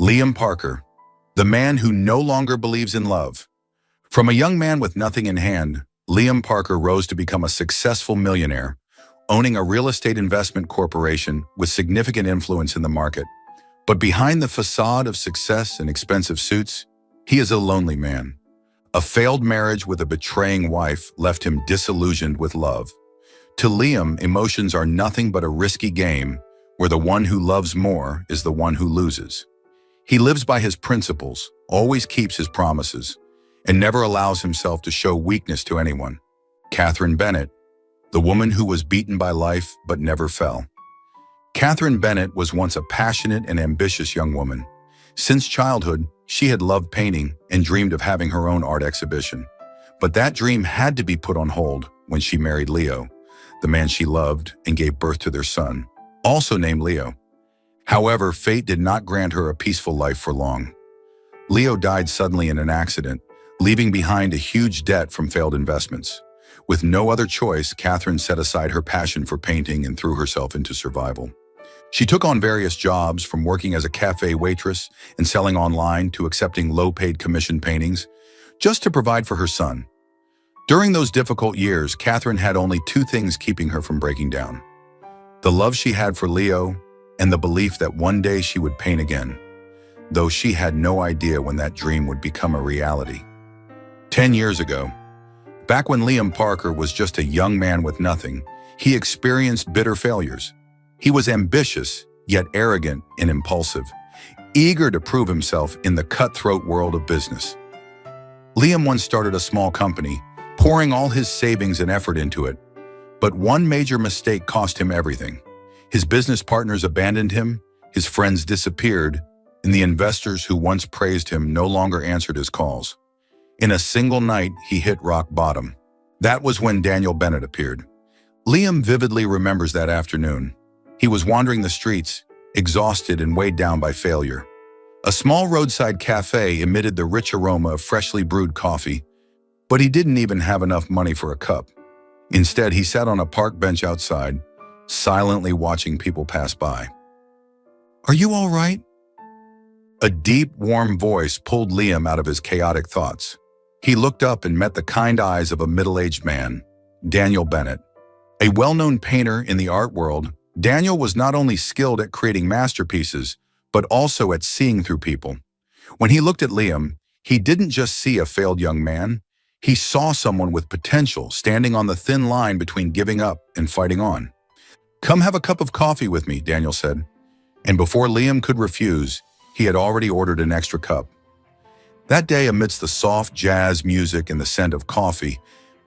Liam Parker, the man who no longer believes in love. From a young man with nothing in hand, Liam Parker rose to become a successful millionaire, owning a real estate investment corporation with significant influence in the market. But behind the facade of success and expensive suits, he is a lonely man. A failed marriage with a betraying wife left him disillusioned with love. To Liam, emotions are nothing but a risky game where the one who loves more is the one who loses. He lives by his principles, always keeps his promises, and never allows himself to show weakness to anyone. Catherine Bennett, the woman who was beaten by life but never fell. Catherine Bennett was once a passionate and ambitious young woman. Since childhood, she had loved painting and dreamed of having her own art exhibition. But that dream had to be put on hold when she married Leo, the man she loved, and gave birth to their son, also named Leo. However, fate did not grant her a peaceful life for long. Leo died suddenly in an accident, leaving behind a huge debt from failed investments. With no other choice, Catherine set aside her passion for painting and threw herself into survival. She took on various jobs, from working as a cafe waitress and selling online to accepting low-paid commission paintings, just to provide for her son. During those difficult years, Catherine had only two things keeping her from breaking down: the love she had for Leo and the belief that one day she would paint again, though she had no idea when that dream would become a reality. 10 years ago, back when Liam Parker was just a young man with nothing, he experienced bitter failures. He was ambitious, yet arrogant and impulsive, eager to prove himself in the cutthroat world of business. Liam once started a small company, pouring all his savings and effort into it. But one major mistake cost him everything. His business partners abandoned him, his friends disappeared, and the investors who once praised him no longer answered his calls. In a single night, he hit rock bottom. That was when Daniel Bennett appeared. Liam vividly remembers that afternoon. He was wandering the streets, exhausted and weighed down by failure. A small roadside cafe emitted the rich aroma of freshly brewed coffee, but he didn't even have enough money for a cup. Instead, he sat on a park bench outside, silently watching people pass by. "Are you all right?" A deep, warm voice pulled Liam out of his chaotic thoughts. He looked up and met the kind eyes of a middle-aged man, Daniel Bennett. A well-known painter in the art world, Daniel was not only skilled at creating masterpieces, but also at seeing through people. When he looked at Liam, he didn't just see a failed young man. He saw someone with potential, standing on the thin line between giving up and fighting on. "Come have a cup of coffee with me," Daniel said. And before Liam could refuse, he had already ordered an extra cup. That day, amidst the soft jazz music and the scent of coffee,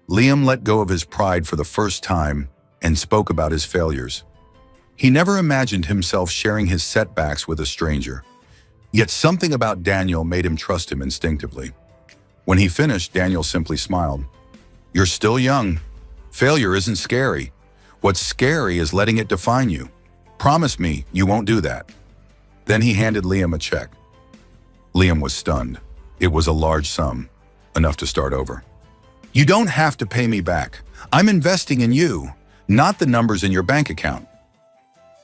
Liam let go of his pride for the first time and spoke about his failures. He never imagined himself sharing his setbacks with a stranger. Yet something about Daniel made him trust him instinctively. When he finished, Daniel simply smiled. "You're still young. Failure isn't scary. What's scary is letting it define you. Promise me you won't do that." Then he handed Liam a check. Liam was stunned. It was a large sum, enough to start over. "You don't have to pay me back. I'm investing in you, not the numbers in your bank account."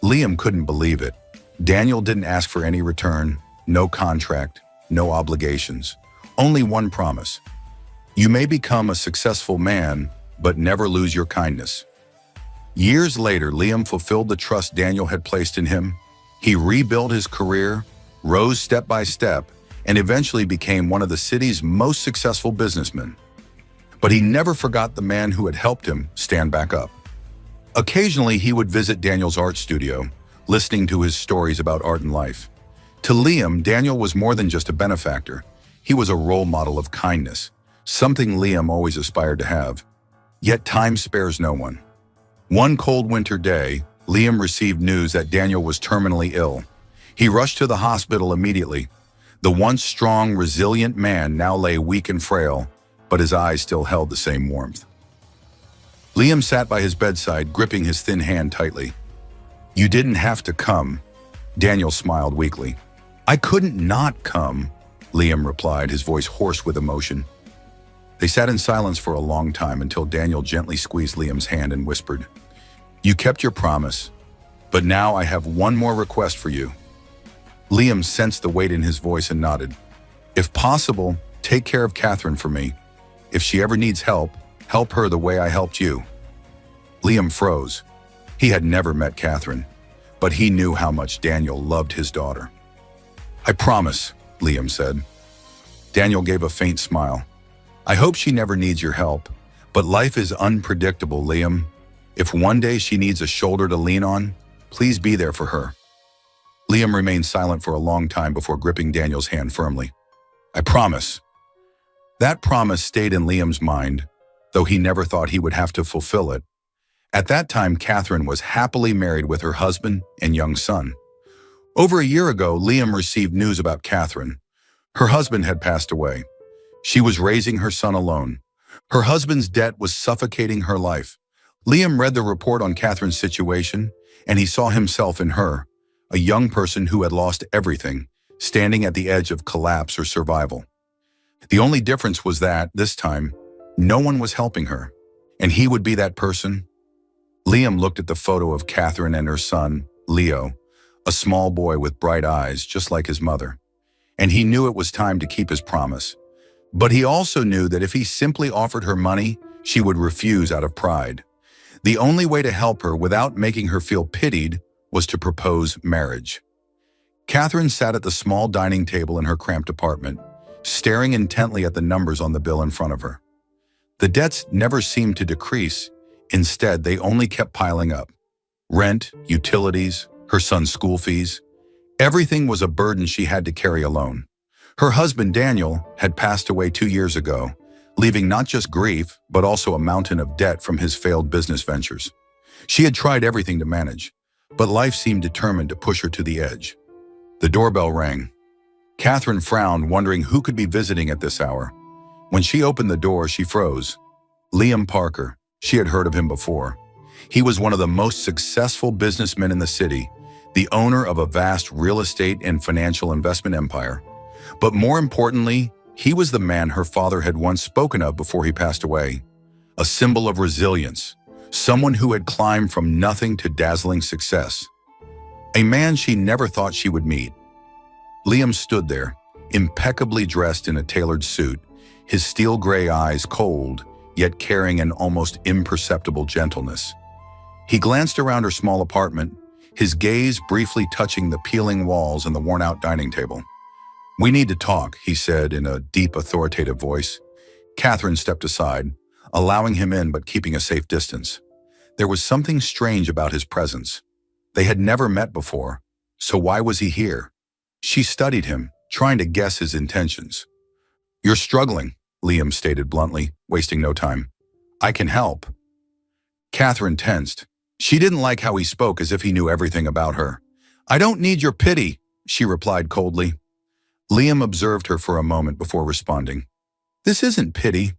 Liam couldn't believe it. Daniel didn't ask for any return, no contract, no obligations. Only one promise: you may become a successful man, but never lose your kindness. Years later, Liam fulfilled the trust Daniel had placed in him. He rebuilt his career, rose step by step, and eventually became one of the city's most successful businessmen. But he never forgot the man who had helped him stand back up. Occasionally, he would visit Daniel's art studio, listening to his stories about art and life. To Liam, Daniel was more than just a benefactor. He was a role model of kindness, something Liam always aspired to have. Yet time spares no one. One cold winter day, Liam received news that Daniel was terminally ill. He rushed to the hospital immediately. The once strong, resilient man now lay weak and frail, but his eyes still held the same warmth. Liam sat by his bedside, gripping his thin hand tightly. "You didn't have to come," Daniel smiled weakly. "I couldn't not come," Liam replied, his voice hoarse with emotion. They sat in silence for a long time until Daniel gently squeezed Liam's hand and whispered, "You kept your promise, but now I have one more request for you." Liam sensed the weight in his voice and nodded. If possible, take care of Catherine for me. If she ever needs help, help her the way I helped you. Liam froze. He had never met Catherine, but he knew how much Daniel loved his daughter. I promise, Liam said. Daniel gave a faint smile. I hope she never needs your help, but life is unpredictable, Liam. If one day she needs a shoulder to lean on, please be there for her. Liam remained silent for a long time before gripping Daniel's hand firmly. I promise. That promise stayed in Liam's mind, though he never thought he would have to fulfill it. At that time, Catherine was happily married with her husband and young son. Over a year ago, Liam received news about Catherine. Her husband had passed away. She was raising her son alone. Her husband's debt was suffocating her life. Liam read the report on Catherine's situation, and he saw himself in her, a young person who had lost everything, standing at the edge of collapse or survival. The only difference was that, this time, no one was helping her, and he would be that person. Liam looked at the photo of Catherine and her son, Leo, a small boy with bright eyes, just like his mother. And he knew it was time to keep his promise. But he also knew that if he simply offered her money, she would refuse out of pride. The only way to help her without making her feel pitied was to propose marriage. Catherine sat at the small dining table in her cramped apartment, staring intently at the numbers on the bill in front of her. The debts never seemed to decrease. Instead, they only kept piling up. Rent, utilities, her son's school fees. Everything was a burden she had to carry alone. Her husband, Daniel, had passed away 2 years ago, leaving not just grief, but also a mountain of debt from his failed business ventures. She had tried everything to manage, but life seemed determined to push her to the edge. The doorbell rang. Catherine frowned, wondering who could be visiting at this hour. When she opened the door, she froze. Liam Parker. She had heard of him before. He was one of the most successful businessmen in the city, the owner of a vast real estate and financial investment empire. But more importantly, he was the man her father had once spoken of before he passed away. A symbol of resilience, someone who had climbed from nothing to dazzling success. A man she never thought she would meet. Liam stood there, impeccably dressed in a tailored suit, his steel gray eyes cold, yet carrying an almost imperceptible gentleness. He glanced around her small apartment, his gaze briefly touching the peeling walls and the worn-out dining table. We need to talk, he said in a deep, authoritative voice. Catherine stepped aside, allowing him in but keeping a safe distance. There was something strange about his presence. They had never met before, so why was he here? She studied him, trying to guess his intentions. You're struggling, Liam stated bluntly, wasting no time. I can help. Catherine tensed. She didn't like how he spoke as if he knew everything about her. I don't need your pity, she replied coldly. Liam observed her for a moment before responding. This isn't pity.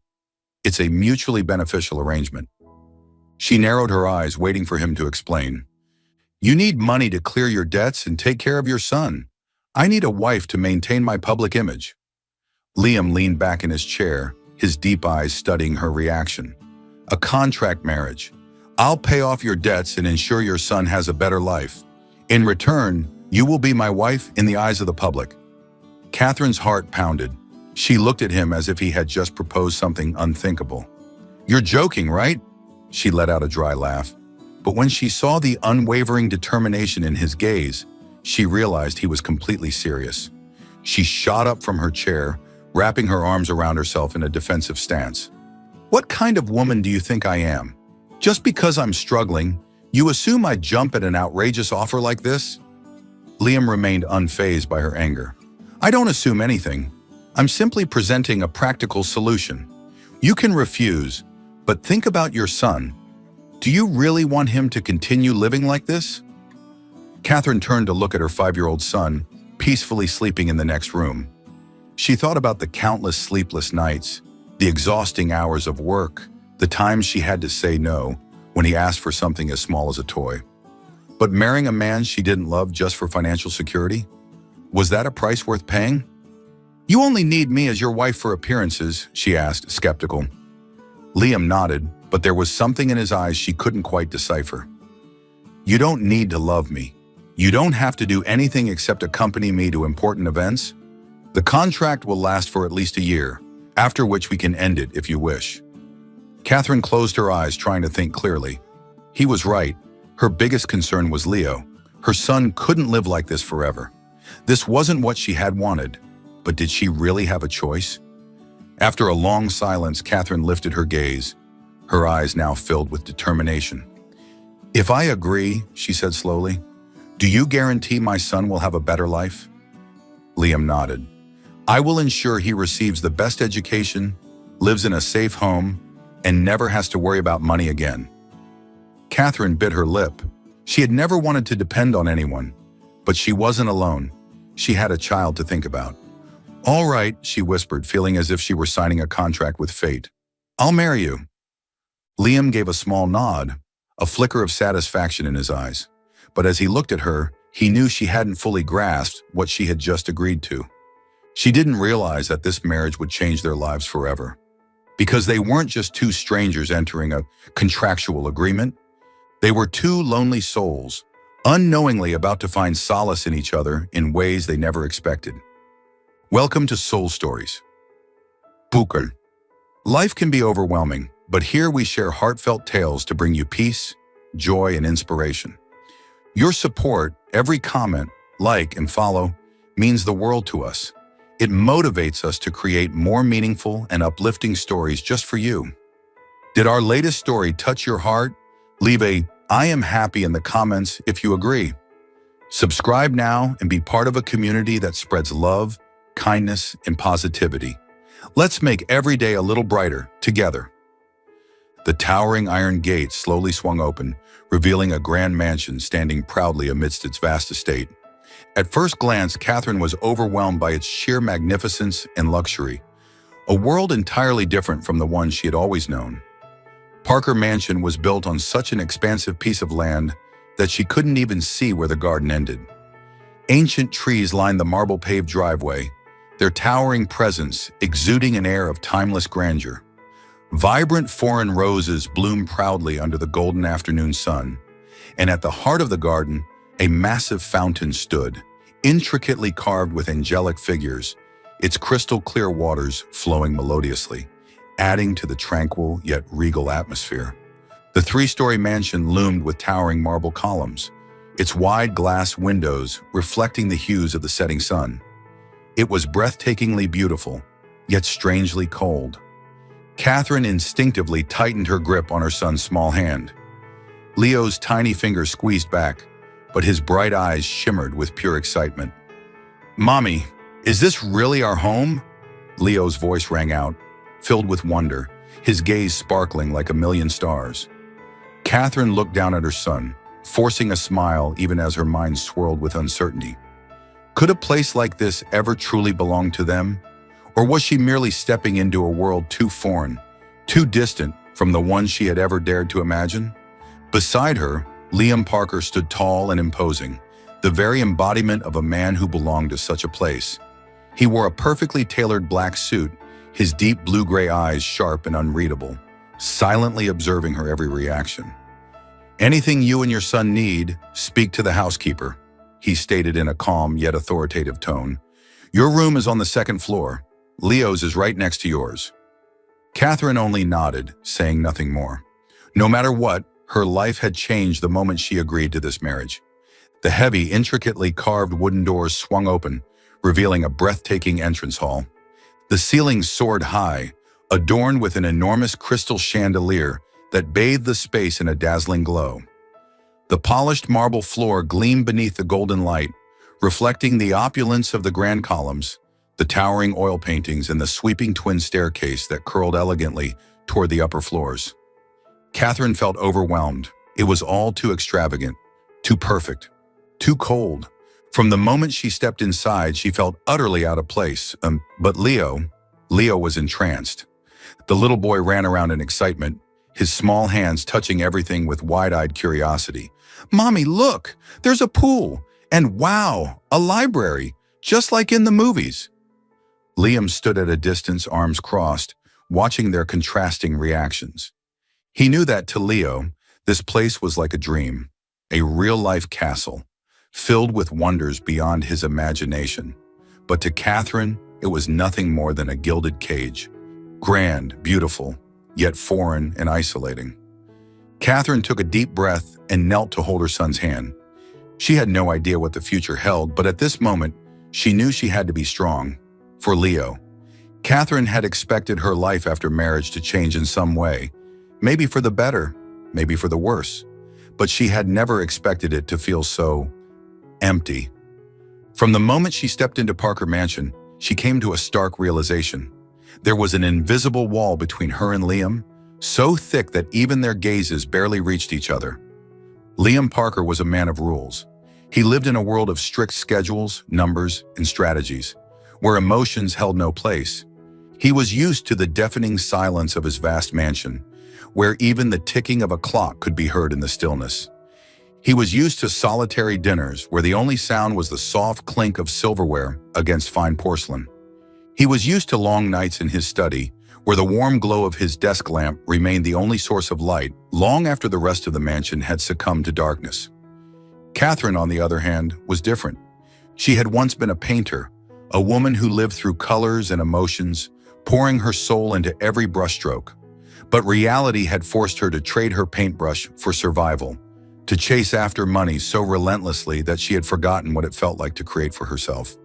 It's a mutually beneficial arrangement. She narrowed her eyes, waiting for him to explain. You need money to clear your debts and take care of your son. I need a wife to maintain my public image. Liam leaned back in his chair, his deep eyes studying her reaction. A contract marriage. I'll pay off your debts and ensure your son has a better life. In return, you will be my wife in the eyes of the public. Catherine's heart pounded. She looked at him as if he had just proposed something unthinkable. You're joking, right? She let out a dry laugh. But when she saw the unwavering determination in his gaze, she realized he was completely serious. She shot up from her chair, wrapping her arms around herself in a defensive stance. What kind of woman do you think I am? Just because I'm struggling, you assume I'd jump at an outrageous offer like this? Liam remained unfazed by her anger. I don't assume anything. I'm simply presenting a practical solution. You can refuse, but think about your son. Do you really want him to continue living like this? Catherine turned to look at her 5-year-old son, peacefully sleeping in the next room. She thought about the countless sleepless nights, the exhausting hours of work, the times she had to say no when he asked for something as small as a toy. But marrying a man she didn't love just for financial security? Was that a price worth paying? You only need me as your wife for appearances, she asked, skeptical. Liam nodded, but there was something in his eyes she couldn't quite decipher. You don't need to love me. You don't have to do anything except accompany me to important events. The contract will last for at least a year, after which we can end it if you wish. Catherine closed her eyes, trying to think clearly. He was right. Her biggest concern was Leo. Her son couldn't live like this forever. This wasn't what she had wanted, but did she really have a choice? After a long silence, Catherine lifted her gaze, her eyes now filled with determination. "If I agree," she said slowly, "do you guarantee my son will have a better life?" Liam nodded. "I will ensure he receives the best education, lives in a safe home, and never has to worry about money again." Catherine bit her lip. She had never wanted to depend on anyone, but she wasn't alone. She had a child to think about. "All right," she whispered, feeling as if she were signing a contract with fate. "I'll marry you." Liam gave a small nod, a flicker of satisfaction in his eyes. But as he looked at her, he knew she hadn't fully grasped what she had just agreed to. She didn't realize that this marriage would change their lives forever. Because they weren't just two strangers entering a contractual agreement. They were two lonely souls, unknowingly about to find solace in each other in ways they never expected. Welcome to Soul Stories. Bukal. Life can be overwhelming, but here we share heartfelt tales to bring you peace, joy, and inspiration. Your support, every comment, like, and follow, means the world to us. It motivates us to create more meaningful and uplifting stories just for you. Did our latest story touch your heart? Leave a "I am happy" in the comments if you agree. Subscribe now and be part of a community that spreads love, kindness, and positivity. Let's make every day a little brighter together. The towering iron gate slowly swung open, revealing a grand mansion standing proudly amidst its vast estate. At first glance, Catherine was overwhelmed by its sheer magnificence and luxury, a world entirely different from the one she had always known. Parker Mansion was built on such an expansive piece of land that she couldn't even see where the garden ended. Ancient trees lined the marble-paved driveway, their towering presence exuding an air of timeless grandeur. Vibrant foreign roses bloomed proudly under the golden afternoon sun, and at the heart of the garden, a massive fountain stood, intricately carved with angelic figures, its crystal-clear waters flowing melodiously, adding to the tranquil yet regal atmosphere. The three-story mansion loomed with towering marble columns, its wide glass windows reflecting the hues of the setting sun. It was breathtakingly beautiful, yet strangely cold. Catherine instinctively tightened her grip on her son's small hand. Leo's tiny fingers squeezed back, but his bright eyes shimmered with pure excitement. "Mommy, is this really our home?" Leo's voice rang out, filled with wonder, his gaze sparkling like a million stars. Catherine looked down at her son, forcing a smile even as her mind swirled with uncertainty. Could a place like this ever truly belong to them? Or was she merely stepping into a world too foreign, too distant from the one she had ever dared to imagine? Beside her, Liam Parker stood tall and imposing, the very embodiment of a man who belonged to such a place. He wore a perfectly tailored black suit, his deep blue-gray eyes sharp and unreadable, silently observing her every reaction. "Anything you and your son need, speak to the housekeeper," he stated in a calm yet authoritative tone. "Your room is on the second floor. Leo's is right next to yours." Catherine only nodded, saying nothing more. No matter what, her life had changed the moment she agreed to this marriage. The heavy, intricately carved wooden doors swung open, revealing a breathtaking entrance hall. The ceilings soared high, adorned with an enormous crystal chandelier that bathed the space in a dazzling glow. The polished marble floor gleamed beneath the golden light, reflecting the opulence of the grand columns, the towering oil paintings, and the sweeping twin staircase that curled elegantly toward the upper floors. Catherine felt overwhelmed. It was all too extravagant, too perfect, too cold. From the moment she stepped inside, she felt utterly out of place. But Leo was entranced. The little boy ran around in excitement, his small hands touching everything with wide-eyed curiosity. "Mommy, look! There's a pool! And wow, a library, just like in the movies!" Liam stood at a distance, arms crossed, watching their contrasting reactions. He knew that to Leo, this place was like a dream, a real-life castle, filled with wonders beyond his imagination. But to Catherine, it was nothing more than a gilded cage. Grand, beautiful, yet foreign and isolating. Catherine took a deep breath and knelt to hold her son's hand. She had no idea what the future held, but at this moment, she knew she had to be strong. For Leo, Catherine had expected her life after marriage to change in some way, maybe for the better, maybe for the worse, but she had never expected it to feel so empty. From the moment she stepped into Parker Mansion, she came to a stark realization. There was an invisible wall between her and Liam, so thick that even their gazes barely reached each other. Liam Parker was a man of rules. He lived in a world of strict schedules, numbers, and strategies, where emotions held no place. He was used to the deafening silence of his vast mansion, where even the ticking of a clock could be heard in the stillness. He was used to solitary dinners where the only sound was the soft clink of silverware against fine porcelain. He was used to long nights in his study, where the warm glow of his desk lamp remained the only source of light long after the rest of the mansion had succumbed to darkness. Catherine, on the other hand, was different. She had once been a painter, a woman who lived through colors and emotions, pouring her soul into every brushstroke. But reality had forced her to trade her paintbrush for survival, to chase after money so relentlessly that she had forgotten what it felt like to create for herself.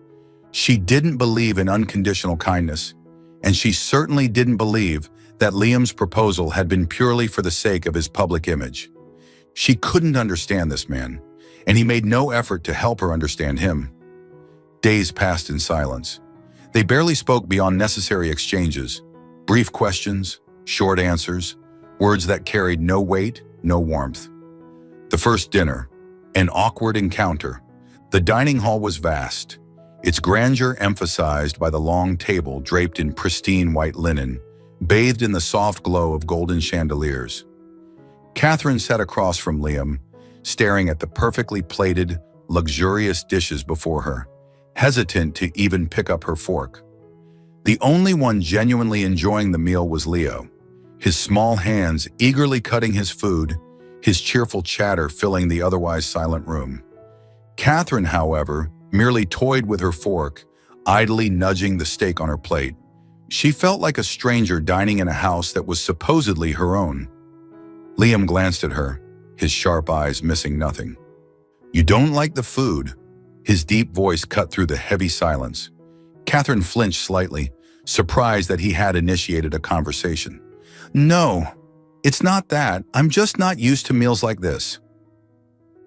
She didn't believe in unconditional kindness, and she certainly didn't believe that Liam's proposal had been purely for the sake of his public image. She couldn't understand this man, and he made no effort to help her understand him. Days passed in silence. They barely spoke beyond necessary exchanges, brief questions, short answers, words that carried no weight, no warmth. The first dinner, an awkward encounter. The dining hall was vast, its grandeur emphasized by the long table draped in pristine white linen, bathed in the soft glow of golden chandeliers. Catherine sat across from Liam, staring at the perfectly plated, luxurious dishes before her, hesitant to even pick up her fork. The only one genuinely enjoying the meal was Leo, his small hands eagerly cutting his food, his cheerful chatter filling the otherwise silent room. Catherine, however, merely toyed with her fork, idly nudging the steak on her plate. She felt like a stranger dining in a house that was supposedly her own. Liam glanced at her, his sharp eyes missing nothing. "You don't like the food?" His deep voice cut through the heavy silence. Catherine flinched slightly, surprised that he had initiated a conversation. "No, it's not that. I'm just not used to meals like this."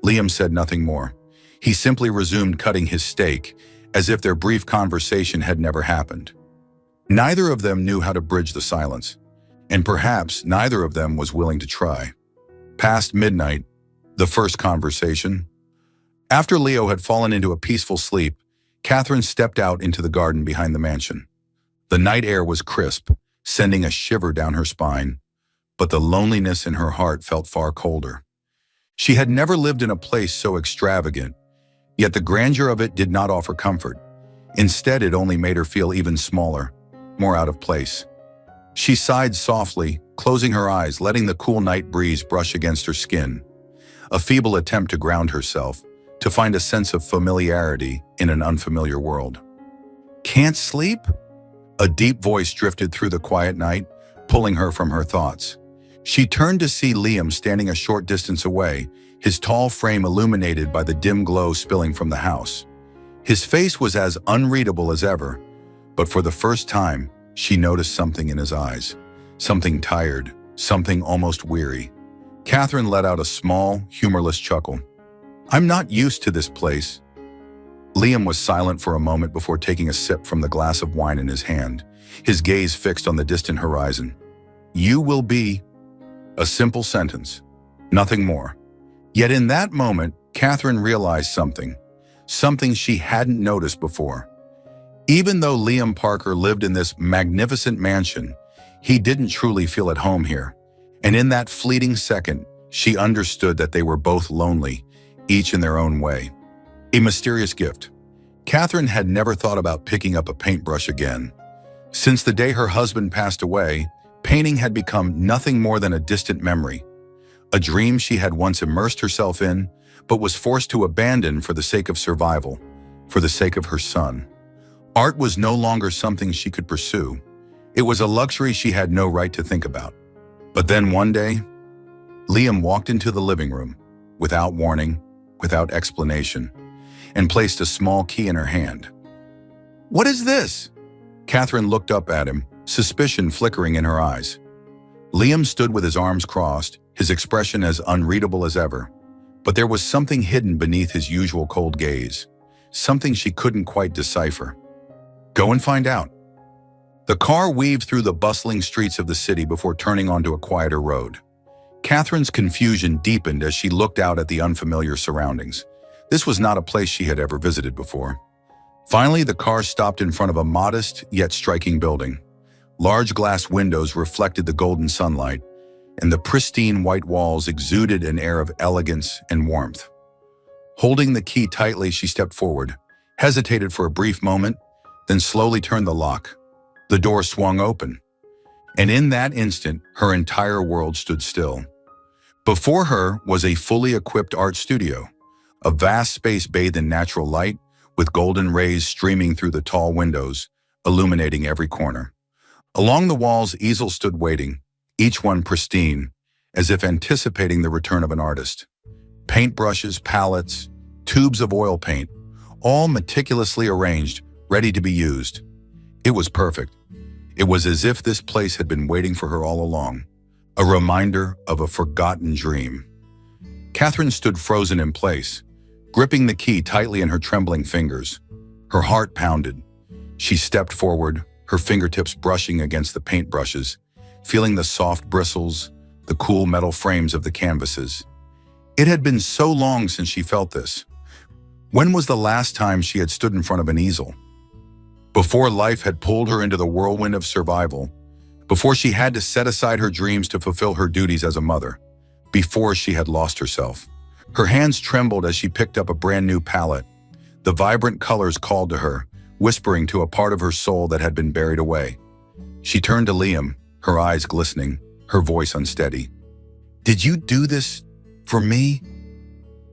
Liam said nothing more. He simply resumed cutting his steak, as if their brief conversation had never happened. Neither of them knew how to bridge the silence, and perhaps neither of them was willing to try. Past midnight, the first conversation. After Leo had fallen into a peaceful sleep, Catherine stepped out into the garden behind the mansion. The night air was crisp, sending a shiver down her spine, but the loneliness in her heart felt far colder. She had never lived in a place so extravagant, yet the grandeur of it did not offer comfort. Instead, it only made her feel even smaller, more out of place. She sighed softly, closing her eyes, letting the cool night breeze brush against her skin. A feeble attempt to ground herself, to find a sense of familiarity in an unfamiliar world. "Can't sleep?" A deep voice drifted through the quiet night, pulling her from her thoughts. She turned to see Liam standing a short distance away, his tall frame illuminated by the dim glow spilling from the house. His face was as unreadable as ever, but for the first time, she noticed something in his eyes. Something tired, something almost weary. Catherine let out a small, humorless chuckle. "I'm not used to this place." Liam was silent for a moment before taking a sip from the glass of wine in his hand, his gaze fixed on the distant horizon. "You will be." A simple sentence, nothing more. Yet in that moment, Catherine realized something she hadn't noticed before. Even though Liam Parker lived in this magnificent mansion, he didn't truly feel at home here. And in that fleeting second, she understood that they were both lonely, each in their own way. A mysterious gift. Catherine had never thought about picking up a paintbrush again. Since the day her husband passed away, painting had become nothing more than a distant memory, a dream she had once immersed herself in, but was forced to abandon for the sake of survival, for the sake of her son. Art was no longer something she could pursue. It was a luxury she had no right to think about. But then one day, Liam walked into the living room, without warning, without explanation, and placed a small key in her hand. "What is this?" Catherine looked up at him, suspicion flickering in her eyes. Liam stood with his arms crossed, his expression as unreadable as ever. But there was something hidden beneath his usual cold gaze, something she couldn't quite decipher. "Go and find out." The car weaved through the bustling streets of the city before turning onto a quieter road. Catherine's confusion deepened as she looked out at the unfamiliar surroundings. This was not a place she had ever visited before. Finally, the car stopped in front of a modest yet striking building. Large glass windows reflected the golden sunlight, and the pristine white walls exuded an air of elegance and warmth. Holding the key tightly, she stepped forward, hesitated for a brief moment, then slowly turned the lock. The door swung open, and in that instant, her entire world stood still. Before her was a fully equipped art studio, a vast space bathed in natural light, with golden rays streaming through the tall windows, illuminating every corner. Along the walls, easels stood waiting, each one pristine, as if anticipating the return of an artist. Paintbrushes, palettes, tubes of oil paint, all meticulously arranged, ready to be used. It was perfect. It was as if this place had been waiting for her all along, a reminder of a forgotten dream. Catherine stood frozen in place, gripping the key tightly in her trembling fingers. Her heart pounded. She stepped forward, her fingertips brushing against the paintbrushes, feeling the soft bristles, the cool metal frames of the canvases. It had been so long since she felt this. When was the last time she had stood in front of an easel? Before life had pulled her into the whirlwind of survival, before she had to set aside her dreams to fulfill her duties as a mother, before she had lost herself. Her hands trembled as she picked up a brand new palette. The vibrant colors called to her, whispering to a part of her soul that had been buried away. She turned to Liam, her eyes glistening, her voice unsteady. "Did you do this for me?"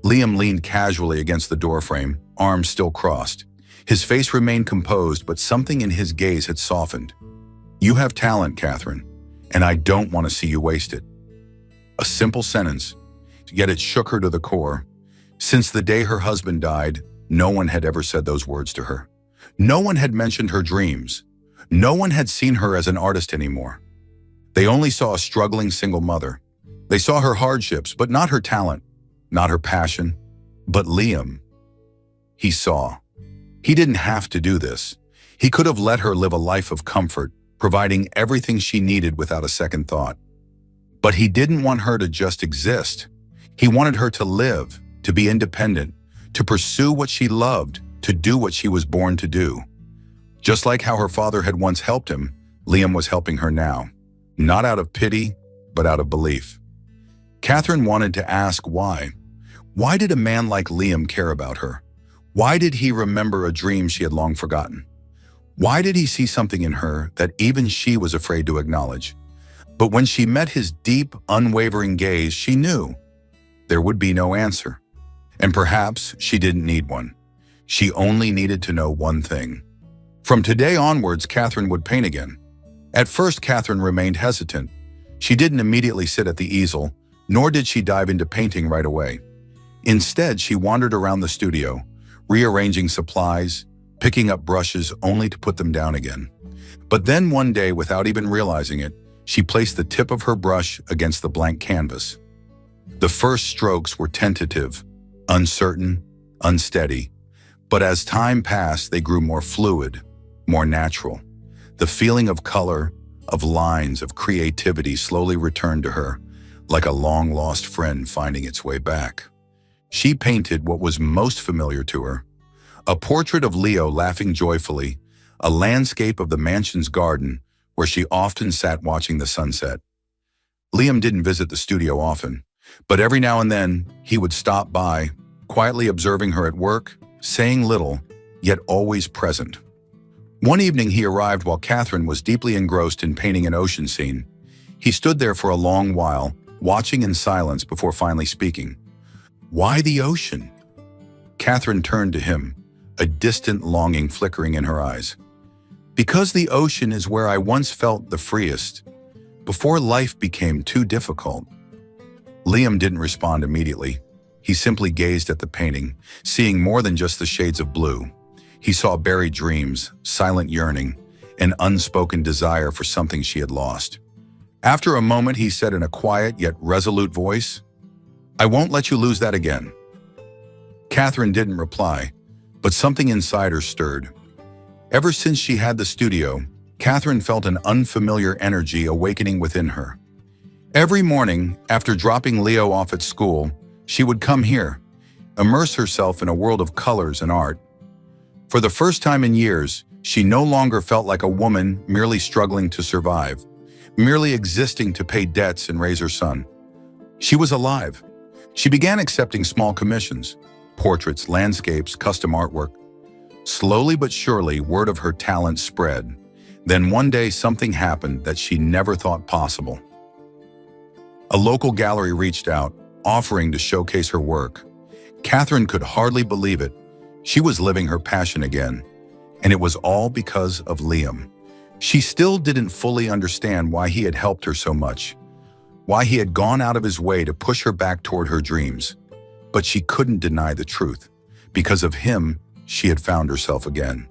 Liam leaned casually against the doorframe, arms still crossed. His face remained composed, but something in his gaze had softened. "You have talent, Catherine, and I don't want to see you waste it." A simple sentence, yet it shook her to the core. Since the day her husband died, no one had ever said those words to her. No one had mentioned her dreams. No one had seen her as an artist anymore. They only saw a struggling single mother. They saw her hardships, but not her talent, not her passion. But Liam, he saw. He didn't have to do this. He could have let her live a life of comfort, providing everything she needed without a second thought. But he didn't want her to just exist. He wanted her to live, to be independent, to pursue what she loved, to do what she was born to do. Just like how her father had once helped him, Liam was helping her now. Not out of pity, but out of belief. Catherine wanted to ask why. Why did a man like Liam care about her? Why did he remember a dream she had long forgotten? Why did he see something in her that even she was afraid to acknowledge? But when she met his deep, unwavering gaze, she knew there would be no answer. And perhaps she didn't need one. She only needed to know one thing. From today onwards, Catherine would paint again. At first, Catherine remained hesitant. She didn't immediately sit at the easel, nor did she dive into painting right away. Instead, she wandered around the studio, rearranging supplies, picking up brushes only to put them down again. But then one day, without even realizing it, she placed the tip of her brush against the blank canvas. The first strokes were tentative, uncertain, unsteady. But as time passed, they grew more fluid, more natural. The feeling of color, of lines, of creativity slowly returned to her, like a long-lost friend finding its way back. She painted what was most familiar to her: a portrait of Leo laughing joyfully, a landscape of the mansion's garden where she often sat watching the sunset. Liam didn't visit the studio often, but every now and then he would stop by, quietly observing her at work, saying little, yet always present. One evening he arrived while Catherine was deeply engrossed in painting an ocean scene. He stood there for a long while, watching in silence before finally speaking. Why the ocean? Catherine turned to him, a distant longing flickering in her eyes. Because the ocean is where I once felt the freest, before life became too difficult. Liam didn't respond immediately. He simply gazed at the painting, seeing more than just the shades of blue. He saw buried dreams, silent yearning, an unspoken desire for something she had lost. After a moment, he said in a quiet yet resolute voice, "I won't let you lose that again." Catherine didn't reply, but something inside her stirred. Ever since she had the studio, Catherine felt an unfamiliar energy awakening within her. Every morning, after dropping Leo off at school, she would come here, immerse herself in a world of colors and art. For the first time in years, she no longer felt like a woman merely struggling to survive, merely existing to pay debts and raise her son. She was alive. She began accepting small commissions, portraits, landscapes, custom artwork. Slowly but surely, word of her talent spread. Then one day, something happened that she never thought possible. A local gallery reached out, offering to showcase her work. Catherine could hardly believe it. She was living her passion again, and it was all because of Liam. She still didn't fully understand why he had helped her so much, why he had gone out of his way to push her back toward her dreams. But she couldn't deny the truth. Because of him, she had found herself again.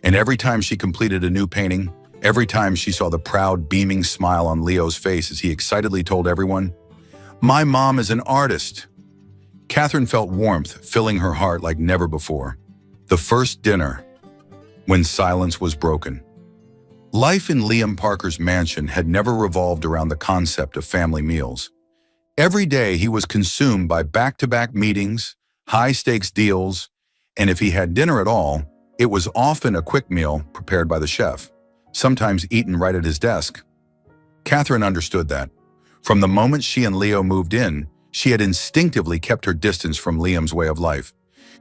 And every time she completed a new painting, every time she saw the proud, beaming smile on Leo's face as he excitedly told everyone, "My mom is an artist." Catherine felt warmth filling her heart like never before. The first dinner, when silence was broken. Life in Liam Parker's mansion had never revolved around the concept of family meals. Every day he was consumed by back-to-back meetings, high-stakes deals, and if he had dinner at all, it was often a quick meal prepared by the chef, sometimes eaten right at his desk. Catherine understood that. From the moment she and Leo moved in, she had instinctively kept her distance from Liam's way of life.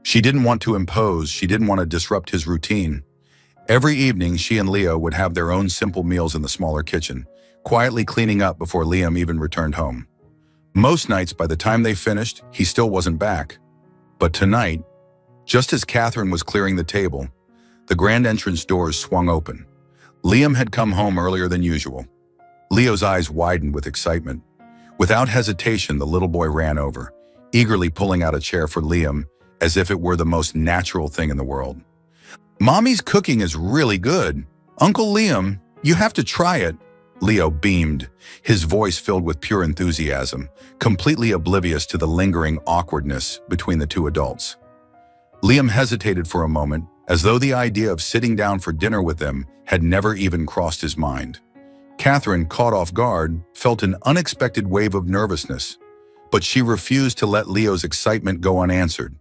She didn't want to impose, she didn't want to disrupt his routine. Every evening, she and Leo would have their own simple meals in the smaller kitchen, quietly cleaning up before Liam even returned home. Most nights, by the time they finished, he still wasn't back. But tonight, just as Catherine was clearing the table, the grand entrance doors swung open. Liam had come home earlier than usual. Leo's eyes widened with excitement. Without hesitation, the little boy ran over, eagerly pulling out a chair for Liam as if it were the most natural thing in the world. "Mommy's cooking is really good. Uncle Liam, you have to try it." Leo beamed, his voice filled with pure enthusiasm, completely oblivious to the lingering awkwardness between the two adults. Liam hesitated for a moment, as though the idea of sitting down for dinner with them had never even crossed his mind. Catherine, caught off guard, felt an unexpected wave of nervousness, but she refused to let Leo's excitement go unanswered.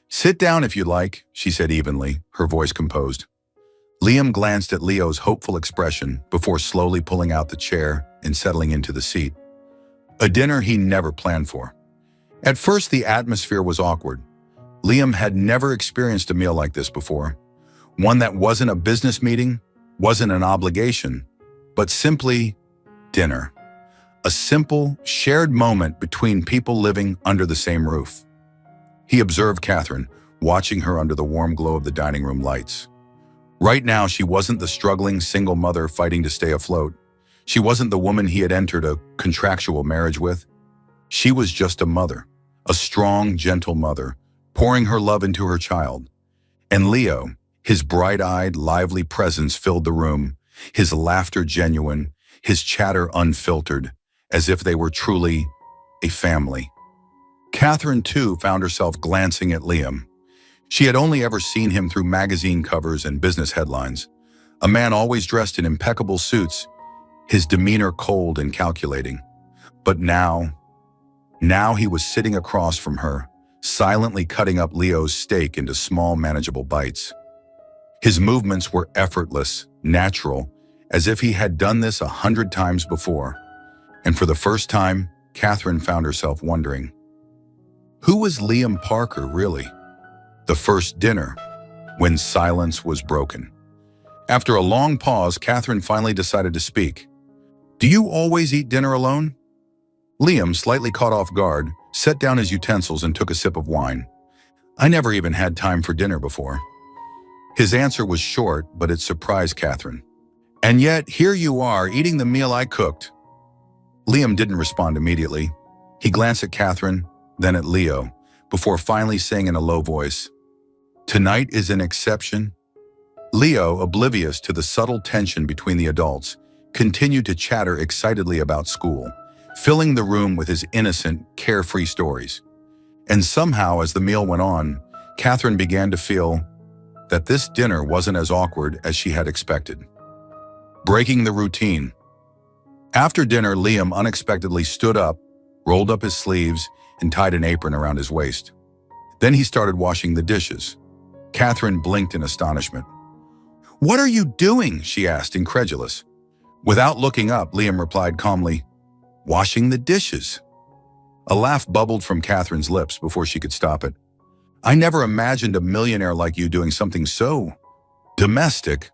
"Sit down if you like," she said evenly, her voice composed. Liam glanced at Leo's hopeful expression before slowly pulling out the chair and settling into the seat. A dinner he never planned for. At first, the atmosphere was awkward. Liam had never experienced a meal like this before. One that wasn't a business meeting, wasn't an obligation, but simply dinner. A simple, shared moment between people living under the same roof. He observed Catherine, watching her under the warm glow of the dining room lights. Right now, she wasn't the struggling single mother fighting to stay afloat. She wasn't the woman he had entered a contractual marriage with. She was just a mother, a strong, gentle mother, pouring her love into her child. And Leo, his bright-eyed, lively presence filled the room, his laughter genuine, his chatter unfiltered, as if they were truly a family. Catherine, too, found herself glancing at Liam. She had only ever seen him through magazine covers and business headlines, a man always dressed in impeccable suits, his demeanor cold and calculating. But now he was sitting across from her, silently cutting up Leo's steak into small, manageable bites. His movements were effortless, natural, as if he had done this 100 times before. And for the first time, Catherine found herself wondering, who was Liam Parker, really? The first dinner, when silence was broken. After a long pause, Catherine finally decided to speak. "Do you always eat dinner alone?" Liam, slightly caught off guard, set down his utensils and took a sip of wine. "I never even had time for dinner before." His answer was short, but it surprised Catherine. "And yet, here you are, eating the meal I cooked." Liam didn't respond immediately. He glanced at Catherine, then at Leo, before finally saying in a low voice, "Tonight is an exception." Leo, oblivious to the subtle tension between the adults, continued to chatter excitedly about school, filling the room with his innocent, carefree stories. And somehow, as the meal went on, Catherine began to feel that this dinner wasn't as awkward as she had expected. Breaking the routine. After dinner, Liam unexpectedly stood up, rolled up his sleeves, and tied an apron around his waist. Then he started washing the dishes. Catherine blinked in astonishment. "What are you doing?" she asked, incredulous. Without looking up, Liam replied calmly, "Washing the dishes." A laugh bubbled from Catherine's lips before she could stop it. "I never imagined a millionaire like you doing something so domestic."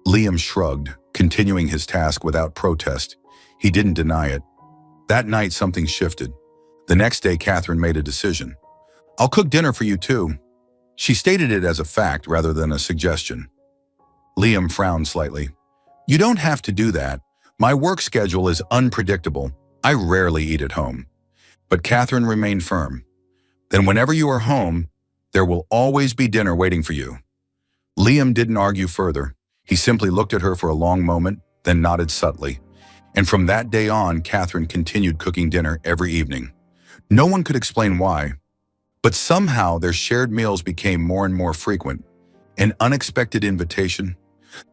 Liam shrugged, continuing his task without protest. He didn't deny it. That night, something shifted. The next day, Catherine made a decision. "I'll cook dinner for you too." She stated it as a fact rather than a suggestion. Liam frowned slightly. "You don't have to do that. My work schedule is unpredictable. I rarely eat at home." But Catherine remained firm. "Then whenever you are home, there will always be dinner waiting for you." Liam didn't argue further. He simply looked at her for a long moment, then nodded subtly. And from that day on, Catherine continued cooking dinner every evening. No one could explain why, but somehow their shared meals became more and more frequent. An unexpected invitation.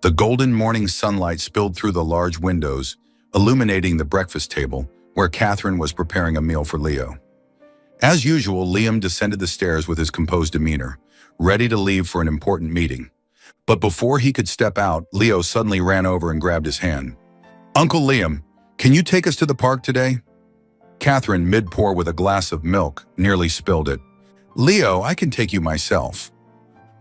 The golden morning sunlight spilled through the large windows, illuminating the breakfast table, where Catherine was preparing a meal for Leo. As usual, Liam descended the stairs with his composed demeanor, ready to leave for an important meeting. But before he could step out, Leo suddenly ran over and grabbed his hand. "Uncle Liam, can you take us to the park today?" Catherine, mid-pour with a glass of milk, nearly spilled it. "Leo, I can take you myself."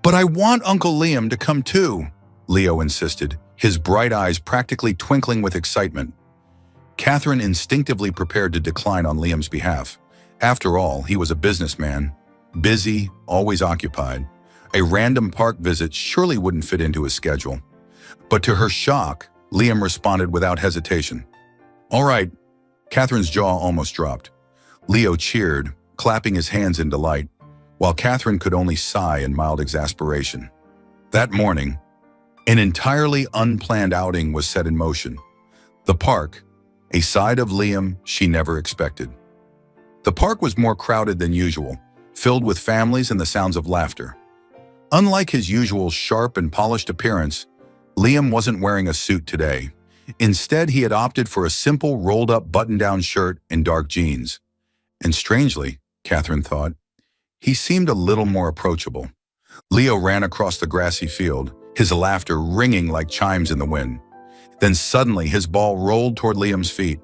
"But I want Uncle Liam to come too," Leo insisted, his bright eyes practically twinkling with excitement. Catherine instinctively prepared to decline on Liam's behalf. After all, he was a businessman, busy, always occupied. A random park visit surely wouldn't fit into his schedule. But to her shock, Liam responded without hesitation. "All right." Catherine's jaw almost dropped. Leo cheered, clapping his hands in delight, while Catherine could only sigh in mild exasperation. That morning, an entirely unplanned outing was set in motion. The park, a side of Liam she never expected. The park was more crowded than usual, filled with families and the sounds of laughter. Unlike his usual sharp and polished appearance, Liam wasn't wearing a suit today. Instead, he had opted for a simple rolled-up button-down shirt and dark jeans. And strangely, Catherine thought, he seemed a little more approachable. Leo ran across the grassy field, his laughter ringing like chimes in the wind. Then suddenly, his ball rolled toward Liam's feet.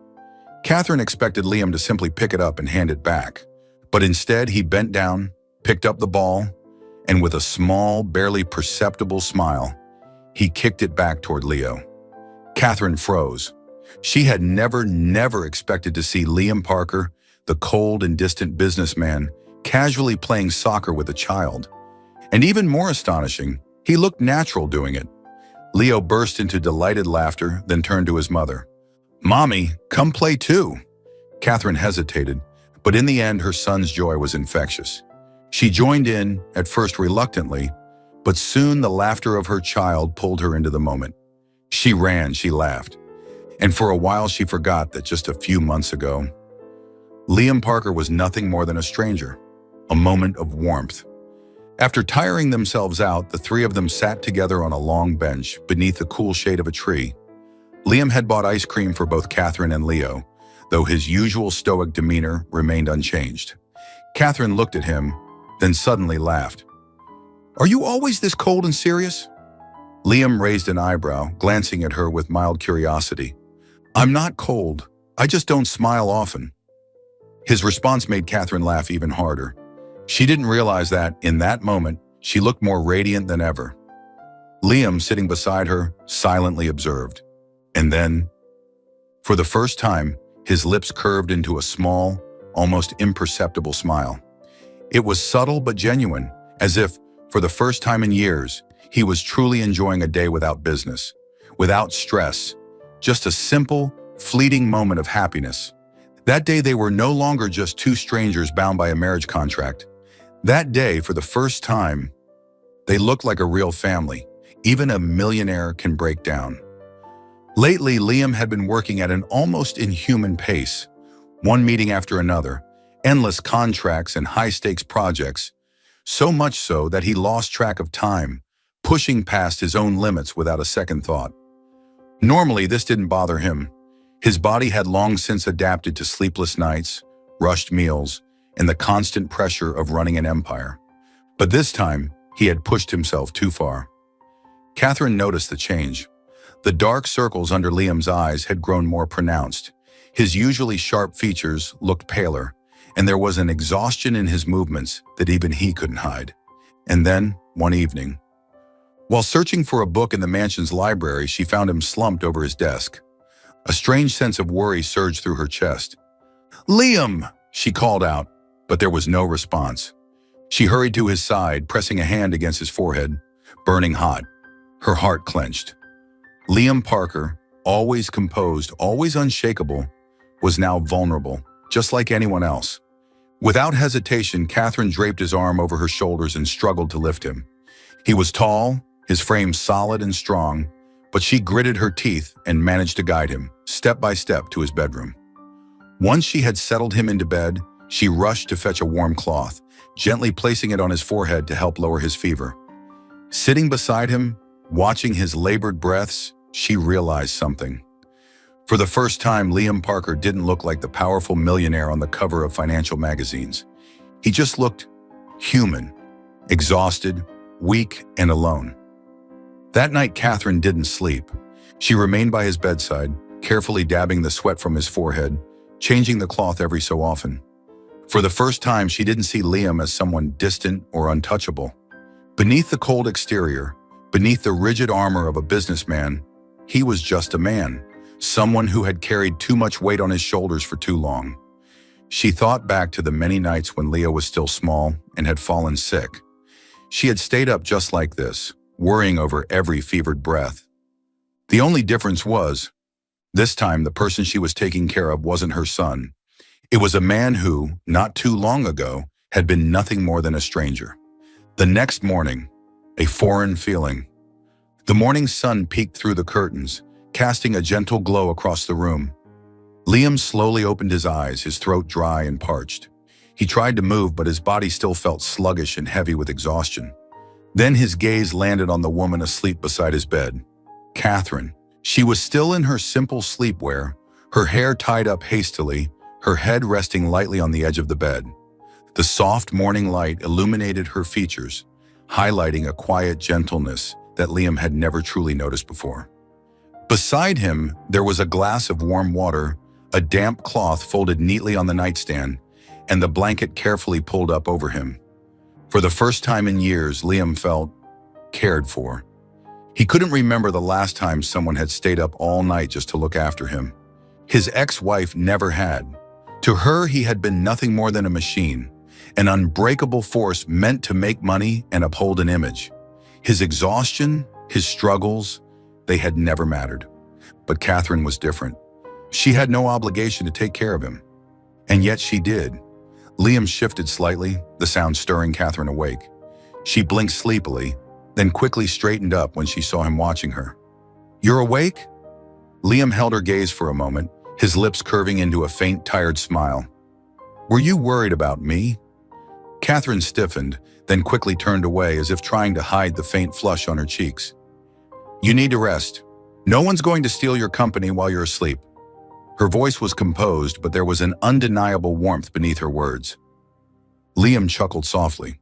Catherine expected Liam to simply pick it up and hand it back. But instead, he bent down, picked up the ball, and with a small, barely perceptible smile, he kicked it back toward Leo. Catherine froze. She had never expected to see Liam Parker, the cold and distant businessman, casually playing soccer with a child. And even more astonishing, he looked natural doing it. Leo burst into delighted laughter, then turned to his mother. "Mommy, come play too." Catherine hesitated, but in the end her son's joy was infectious. She joined in, at first reluctantly, but soon the laughter of her child pulled her into the moment. She ran, she laughed, and for a while she forgot that just a few months ago, Liam Parker was nothing more than a stranger, a moment of warmth. After tiring themselves out, the three of them sat together on a long bench beneath the cool shade of a tree. Liam had bought ice cream for both Catherine and Leo, though his usual stoic demeanor remained unchanged. Catherine looked at him, then suddenly laughed. "Are you always this cold and serious?" Liam raised an eyebrow, glancing at her with mild curiosity. "I'm not cold. I just don't smile often." His response made Catherine laugh even harder. She didn't realize that, in that moment, she looked more radiant than ever. Liam, sitting beside her, silently observed. And then, for the first time, his lips curved into a small, almost imperceptible smile. It was subtle but genuine, as if, for the first time in years, he was truly enjoying a day without business, without stress, just a simple, fleeting moment of happiness. That day they were no longer just two strangers bound by a marriage contract. That day, for the first time, they looked like a real family. Even a millionaire can break down. Lately, Liam had been working at an almost inhuman pace, one meeting after another, endless contracts and high-stakes projects, so much so that he lost track of time, pushing past his own limits without a second thought. Normally, this didn't bother him. His body had long since adapted to sleepless nights, rushed meals, and the constant pressure of running an empire. But this time, he had pushed himself too far. Catherine noticed the change. The dark circles under Liam's eyes had grown more pronounced. His usually sharp features looked paler, and there was an exhaustion in his movements that even he couldn't hide. And then, one evening, while searching for a book in the mansion's library, she found him slumped over his desk. A strange sense of worry surged through her chest. "Liam!" she called out, but there was no response. She hurried to his side, pressing a hand against his forehead, burning hot. Her heart clenched. Liam Parker, always composed, always unshakable, was now vulnerable, just like anyone else. Without hesitation, Catherine draped his arm over her shoulders and struggled to lift him. He was tall, his frame solid and strong, but she gritted her teeth and managed to guide him, step by step, to his bedroom. Once she had settled him into bed, she rushed to fetch a warm cloth, gently placing it on his forehead to help lower his fever. Sitting beside him, watching his labored breaths, she realized something. For the first time, Liam Parker didn't look like the powerful millionaire on the cover of financial magazines. He just looked human, exhausted, weak, and alone. That night, Catherine didn't sleep. She remained by his bedside, carefully dabbing the sweat from his forehead, changing the cloth every so often. For the first time, she didn't see Liam as someone distant or untouchable. Beneath the cold exterior, beneath the rigid armor of a businessman, he was just a man, someone who had carried too much weight on his shoulders for too long. She thought back to the many nights when Leah was still small and had fallen sick. She had stayed up just like this, worrying over every fevered breath. The only difference was, this time the person she was taking care of wasn't her son. It was a man who, not too long ago, had been nothing more than a stranger. The next morning, a foreign feeling. The morning sun peeked through the curtains, casting a gentle glow across the room. Liam slowly opened his eyes, his throat dry and parched. He tried to move, but his body still felt sluggish and heavy with exhaustion. Then his gaze landed on the woman asleep beside his bed. Catherine. She was still in her simple sleepwear, her hair tied up hastily, her head resting lightly on the edge of the bed. The soft morning light illuminated her features, highlighting a quiet gentleness that Liam had never truly noticed before. Beside him, there was a glass of warm water, a damp cloth folded neatly on the nightstand, and the blanket carefully pulled up over him. For the first time in years, Liam felt cared for. He couldn't remember the last time someone had stayed up all night just to look after him. His ex-wife never had. To her, he had been nothing more than a machine, an unbreakable force meant to make money and uphold an image. His exhaustion, his struggles, they had never mattered. But Catherine was different. She had no obligation to take care of him. And yet she did. Liam shifted slightly, the sound stirring Catherine awake. She blinked sleepily, then quickly straightened up when she saw him watching her. "You're awake?" Liam held her gaze for a moment, his lips curving into a faint, tired smile. "Were you worried about me?" Catherine stiffened, then quickly turned away as if trying to hide the faint flush on her cheeks. "You need to rest. No one's going to steal your company while you're asleep." Her voice was composed, but there was an undeniable warmth beneath her words. Liam chuckled softly,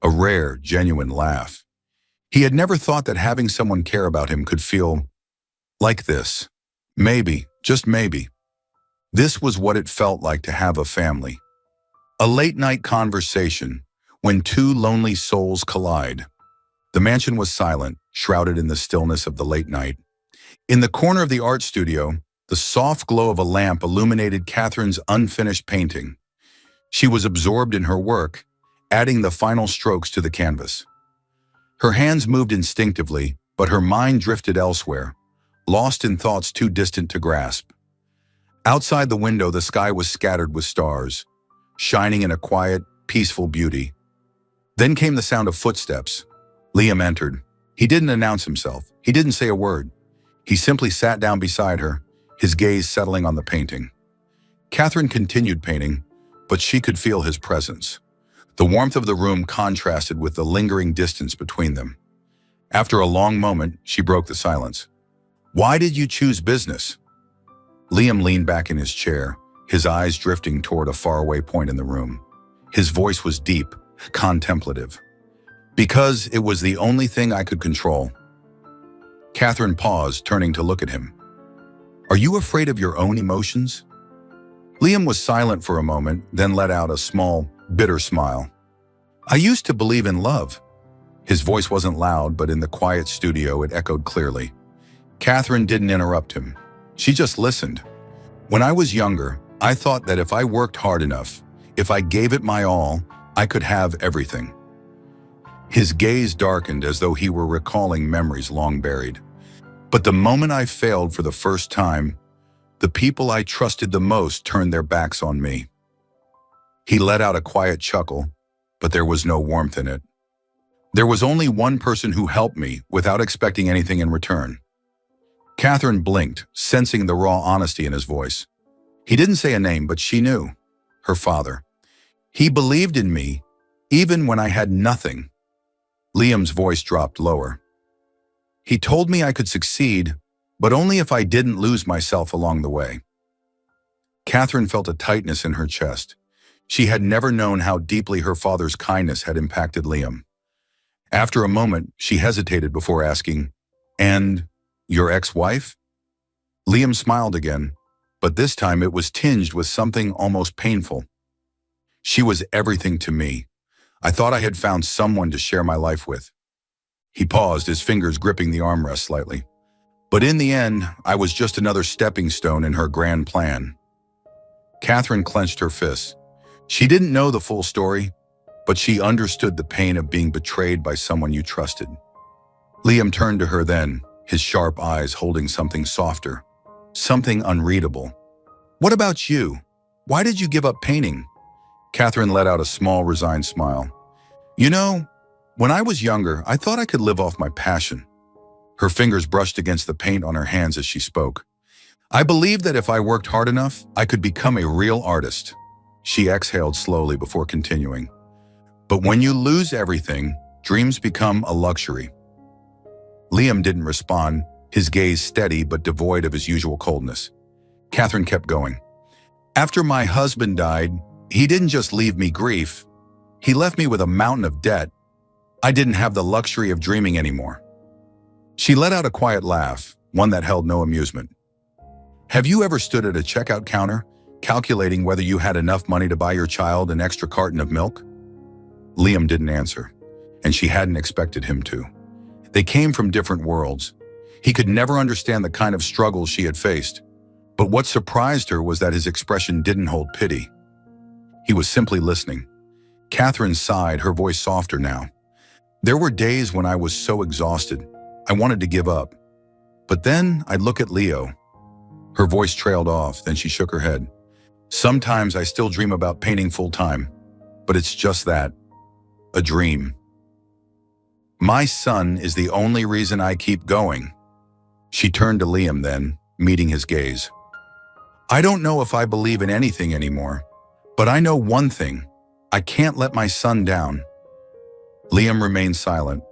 a rare, genuine laugh. He had never thought that having someone care about him could feel like this. Maybe, just maybe, this was what it felt like to have a family. A late-night conversation, when two lonely souls collide. The mansion was silent, shrouded in the stillness of the late night. In the corner of the art studio, the soft glow of a lamp illuminated Catherine's unfinished painting. She was absorbed in her work, adding the final strokes to the canvas. Her hands moved instinctively, but her mind drifted elsewhere, lost in thoughts too distant to grasp. Outside the window, the sky was scattered with stars, shining in a quiet, peaceful beauty. Then came the sound of footsteps. Liam entered. He didn't announce himself. He didn't say a word. He simply sat down beside her, his gaze settling on the painting. Catherine continued painting, but she could feel his presence. The warmth of the room contrasted with the lingering distance between them. After a long moment, she broke the silence. "Why did you choose business?" Liam leaned back in his chair, his eyes drifting toward a faraway point in the room. His voice was deep, contemplative. "Because it was the only thing I could control." Catherine paused, turning to look at him. "Are you afraid of your own emotions?" Liam was silent for a moment, then let out a small, bitter smile. "I used to believe in love." His voice wasn't loud, but in the quiet studio it echoed clearly. Catherine didn't interrupt him. She just listened. "When I was younger, I thought that if I worked hard enough, if I gave it my all, I could have everything." His gaze darkened as though he were recalling memories long buried. "But the moment I failed for the first time, the people I trusted the most turned their backs on me." He let out a quiet chuckle, but there was no warmth in it. "There was only one person who helped me without expecting anything in return." Catherine blinked, sensing the raw honesty in his voice. He didn't say a name, but she knew. Her father. "He believed in me, even when I had nothing." Liam's voice dropped lower. "He told me I could succeed, but only if I didn't lose myself along the way." Catherine felt a tightness in her chest. She had never known how deeply her father's kindness had impacted Liam. After a moment, she hesitated before asking, "And your ex-wife?" Liam smiled again, but this time it was tinged with something almost painful. "She was everything to me. I thought I had found someone to share my life with." He paused, his fingers gripping the armrest slightly. "But in the end, I was just another stepping stone in her grand plan." Catherine clenched her fists. She didn't know the full story, but she understood the pain of being betrayed by someone you trusted. Liam turned to her then, his sharp eyes holding something softer, something unreadable. "What about you? Why did you give up painting?" Catherine let out a small, resigned smile. "You know, when I was younger, I thought I could live off my passion." Her fingers brushed against the paint on her hands as she spoke. "I believed that if I worked hard enough, I could become a real artist." She exhaled slowly before continuing. "But when you lose everything, dreams become a luxury." Liam didn't respond, his gaze steady but devoid of his usual coldness. Catherine kept going. "After my husband died, he didn't just leave me grief. He left me with a mountain of debt. I didn't have the luxury of dreaming anymore." She let out a quiet laugh, one that held no amusement. "Have you ever stood at a checkout counter, calculating whether you had enough money to buy your child an extra carton of milk?" Liam didn't answer, and she hadn't expected him to. They came from different worlds. He could never understand the kind of struggles she had faced. But what surprised her was that his expression didn't hold pity. He was simply listening. Catherine sighed, her voice softer now. "There were days when I was so exhausted, I wanted to give up. But then I'd look at Leo." Her voice trailed off, then she shook her head. "Sometimes I still dream about painting full-time, but it's just that, a dream. My son is the only reason I keep going." She turned to Liam then, meeting his gaze. "I don't know if I believe in anything anymore, but I know one thing. I can't let my son down." Liam remained silent,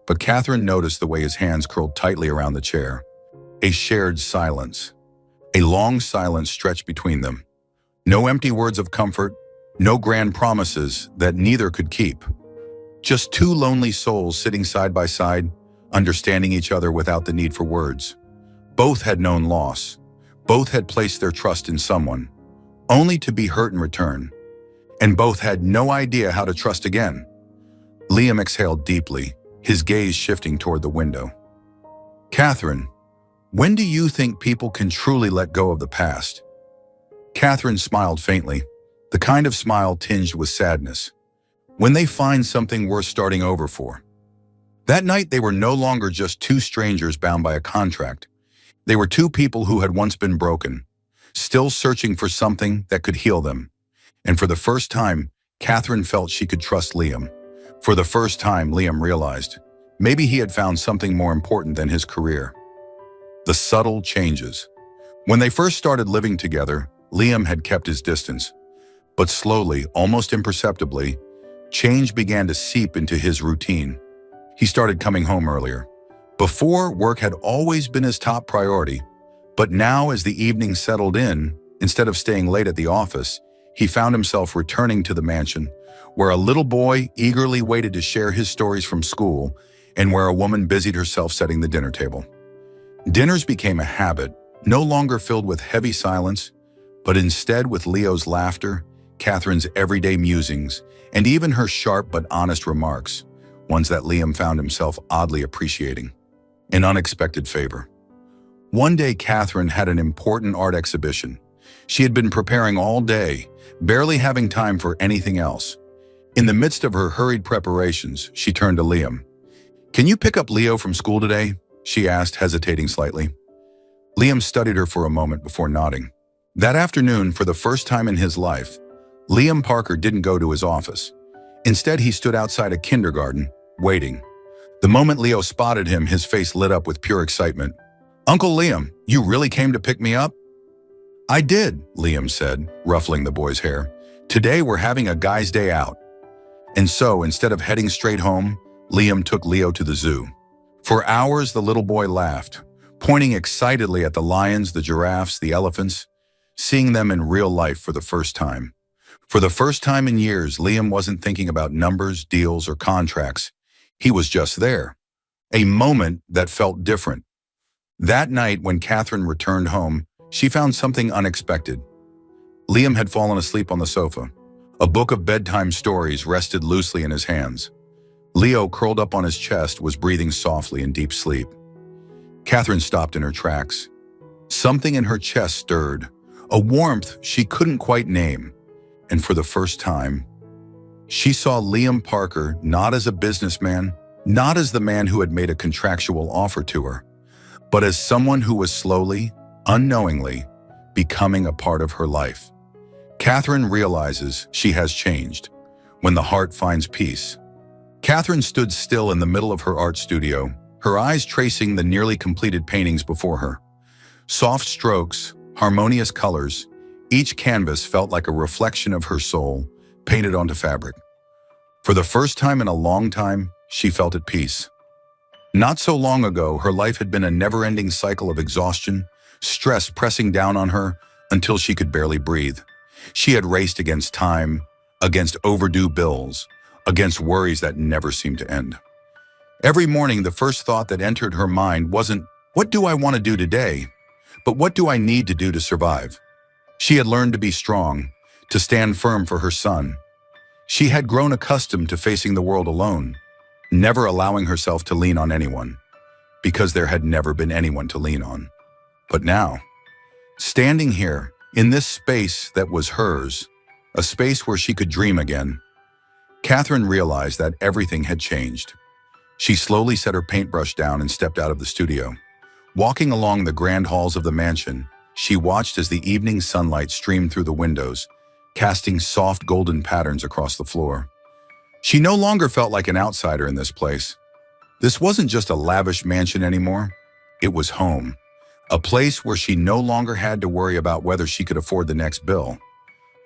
but Catherine noticed the way his hands curled tightly around the chair. A shared silence. A long silence stretched between them. No empty words of comfort, no grand promises that neither could keep. Just two lonely souls sitting side by side, understanding each other without the need for words. Both had known loss. Both had placed their trust in someone, only to be hurt in return. And both had no idea how to trust again. Liam exhaled deeply, his gaze shifting toward the window. "Catherine, when do you think people can truly let go of the past?" Catherine smiled faintly. the kind of smile tinged with sadness. When they find something worth starting over for. That night, they were no longer just two strangers bound by a contract. They were two people who had once been broken, still searching for something that could heal them. And for the first time, Catherine felt she could trust Liam. For the first time, Liam realized maybe he had found something more important than his career. The subtle changes. When they first started living together, Liam had kept his distance. But slowly, almost imperceptibly, change began to seep into his routine. He started coming home earlier. Before, work had always been his top priority, but now as the evening settled in, instead of staying late at the office, he found himself returning to the mansion, where a little boy eagerly waited to share his stories from school and where a woman busied herself setting the dinner table. Dinners became a habit, no longer filled with heavy silence, but instead with Leo's laughter, Catherine's everyday musings, and even her sharp but honest remarks, ones that Liam found himself oddly appreciating. An unexpected favor. One day, Catherine had an important art exhibition. She had been preparing all day, barely having time for anything else. In the midst of her hurried preparations, she turned to Liam. "Can you pick up Leo from school today?" she asked, hesitating slightly. Liam studied her for a moment before nodding. That afternoon, for the first time in his life, Liam Parker didn't go to his office. Instead, he stood outside a kindergarten, waiting. The moment Leo spotted him, his face lit up with pure excitement. "Uncle Liam, you really came to pick me up?" "I did," Liam said, ruffling the boy's hair. "Today we're having a guy's day out." And so, instead of heading straight home, Liam took Leo to the zoo. For hours, the little boy laughed, pointing excitedly at the lions, the giraffes, the elephants, seeing them in real life for the first time. For the first time in years, Liam wasn't thinking about numbers, deals, or contracts. He was just there. A moment that felt different. That night, when Catherine returned home, she found something unexpected. Liam had fallen asleep on the sofa. A book of bedtime stories rested loosely in his hands. Leo, curled up on his chest, was breathing softly in deep sleep. Catherine stopped in her tracks. Something in her chest stirred, a warmth she couldn't quite name. And for the first time, she saw Liam Parker not as a businessman, not as the man who had made a contractual offer to her, but as someone who was slowly, unknowingly, becoming a part of her life. Catherine realizes she has changed when the heart finds peace. Catherine stood still in the middle of her art studio, her eyes tracing the nearly completed paintings before her. Soft strokes, harmonious colors, each canvas felt like a reflection of her soul, painted onto fabric. For the first time in a long time, she felt at peace. Not so long ago, her life had been a never-ending cycle of exhaustion, stress pressing down on her until she could barely breathe. She had raced against time, against overdue bills, against worries that never seemed to end. Every morning, the first thought that entered her mind wasn't, "What do I want to do today?" but "What do I need to do to survive?" She had learned to be strong, to stand firm for her son. She had grown accustomed to facing the world alone, never allowing herself to lean on anyone, because there had never been anyone to lean on. But now, standing here, in this space that was hers, a space where she could dream again, Catherine realized that everything had changed. She slowly set her paintbrush down and stepped out of the studio. Walking along the grand halls of the mansion, she watched as the evening sunlight streamed through the windows, casting soft golden patterns across the floor. She no longer felt like an outsider in this place. This wasn't just a lavish mansion anymore. It was home, a place where she no longer had to worry about whether she could afford the next bill.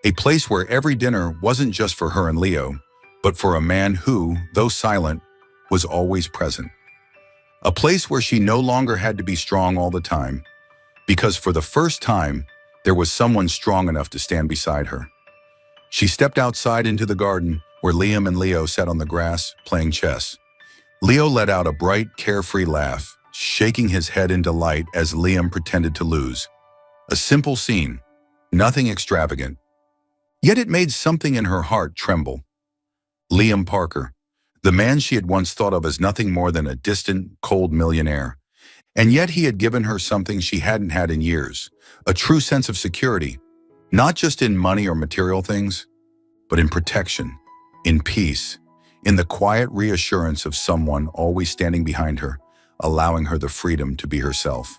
A place where every dinner wasn't just for her and Leo, but for a man who, though silent, was always present. A place where she no longer had to be strong all the time, because for the first time, there was someone strong enough to stand beside her. She stepped outside into the garden, where Liam and Leo sat on the grass, playing chess. Leo let out a bright, carefree laugh, shaking his head in delight as Liam pretended to lose. A simple scene, nothing extravagant. Yet it made something in her heart tremble. Liam Parker, the man she had once thought of as nothing more than a distant, cold millionaire. And yet he had given her something she hadn't had in years, a true sense of security. Not just in money or material things, but in protection, in peace, in the quiet reassurance of someone always standing behind her, allowing her the freedom to be herself.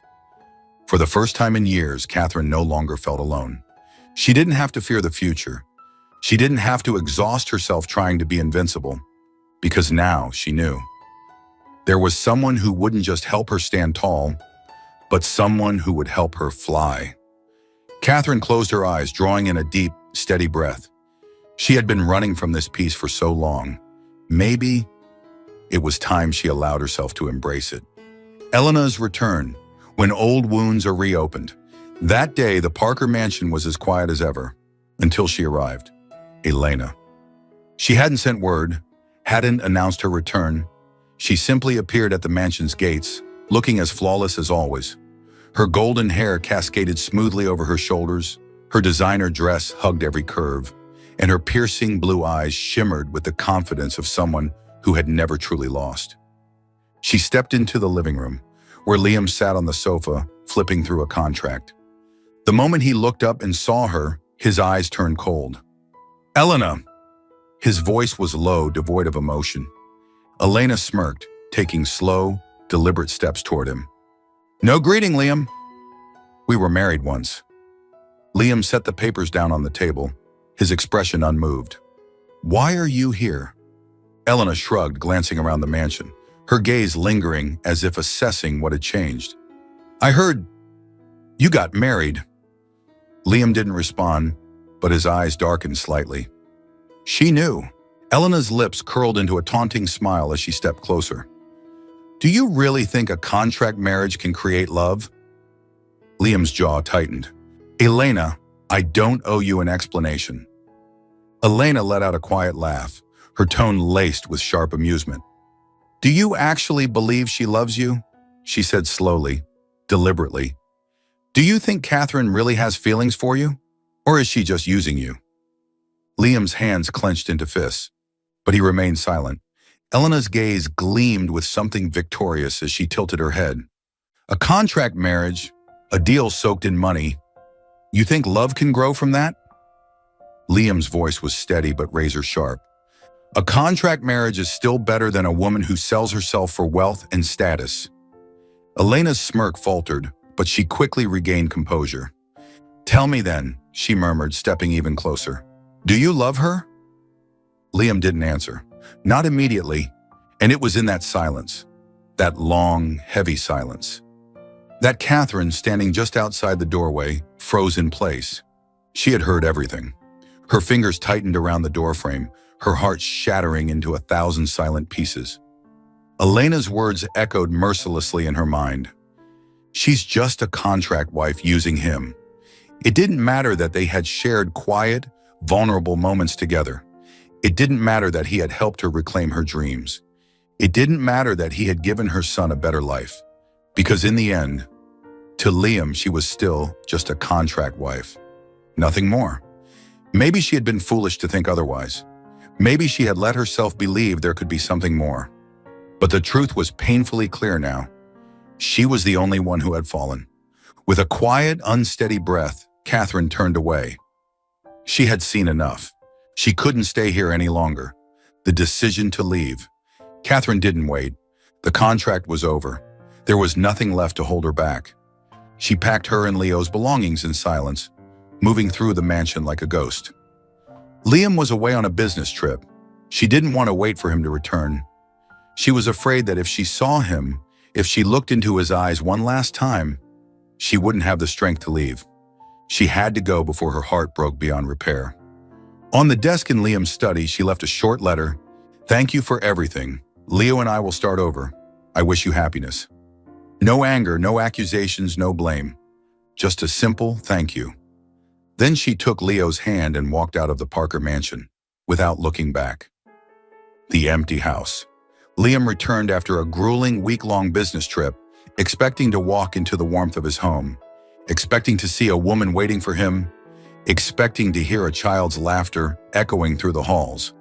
For the first time in years, Catherine no longer felt alone. She didn't have to fear the future. She didn't have to exhaust herself trying to be invincible, because now she knew. There was someone who wouldn't just help her stand tall, but someone who would help her fly. Catherine closed her eyes, drawing in a deep, steady breath. She had been running from this peace for so long. Maybe it was time she allowed herself to embrace it. Elena's return, when old wounds are reopened. That day, the Parker mansion was as quiet as ever, until she arrived. Elena. She hadn't sent word, hadn't announced her return. She simply appeared at the mansion's gates, looking as flawless as always. Her golden hair cascaded smoothly over her shoulders, her designer dress hugged every curve, and her piercing blue eyes shimmered with the confidence of someone who had never truly lost. She stepped into the living room, where Liam sat on the sofa, flipping through a contract. The moment he looked up and saw her, his eyes turned cold. "Elena!" His voice was low, devoid of emotion. Elena smirked, taking slow, deliberate steps toward him. "No greeting, Liam." "We were married once." Liam set the papers down on the table, his expression unmoved. "Why are you here?" Elena shrugged, glancing around the mansion, her gaze lingering as if assessing what had changed. "I heard you got married." Liam didn't respond, but his eyes darkened slightly. She knew. Elena's lips curled into a taunting smile as she stepped closer. "Do you really think a contract marriage can create love?" Liam's jaw tightened. "Elena, I don't owe you an explanation." Elena let out a quiet laugh, her tone laced with sharp amusement. "Do you actually believe she loves you?" she said slowly, deliberately. "Do you think Catherine really has feelings for you? Or is she just using you?" Liam's hands clenched into fists, but he remained silent. Elena's gaze gleamed with something victorious as she tilted her head. "A contract marriage, a deal soaked in money. You think love can grow from that?" Liam's voice was steady but razor sharp. "A contract marriage is still better than a woman who sells herself for wealth and status." Elena's smirk faltered, but she quickly regained composure. "Tell me then," she murmured, stepping even closer. "Do you love her?" Liam didn't answer. Not immediately, and it was in that silence, that long, heavy silence, that Catherine, standing just outside the doorway, froze in place. She had heard everything. Her fingers tightened around the doorframe, her heart shattering into 1,000 silent pieces. Elena's words echoed mercilessly in her mind. She's just a contract wife using him. It didn't matter that they had shared quiet, vulnerable moments together. It didn't matter that he had helped her reclaim her dreams. It didn't matter that he had given her son a better life. Because in the end, to Liam, she was still just a contract wife. Nothing more. Maybe she had been foolish to think otherwise. Maybe she had let herself believe there could be something more. But the truth was painfully clear now. She was the only one who had fallen. With a quiet, unsteady breath, Catherine turned away. She had seen enough. She couldn't stay here any longer. The decision to leave. Catherine didn't wait. The contract was over. There was nothing left to hold her back. She packed her and Leo's belongings in silence, moving through the mansion like a ghost. Liam was away on a business trip. She didn't want to wait for him to return. She was afraid that if she saw him, if she looked into his eyes one last time, she wouldn't have the strength to leave. She had to go before her heart broke beyond repair. On the desk in Liam's study, she left a short letter. "Thank you for everything. Leo and I will start over. I wish you happiness." No anger, no accusations, no blame. Just a simple thank you. Then she took Leo's hand and walked out of the Parker mansion, without looking back. The empty house. Liam returned after a grueling week-long business trip, expecting to walk into the warmth of his home, expecting to see a woman waiting for him, expecting to hear a child's laughter echoing through the halls.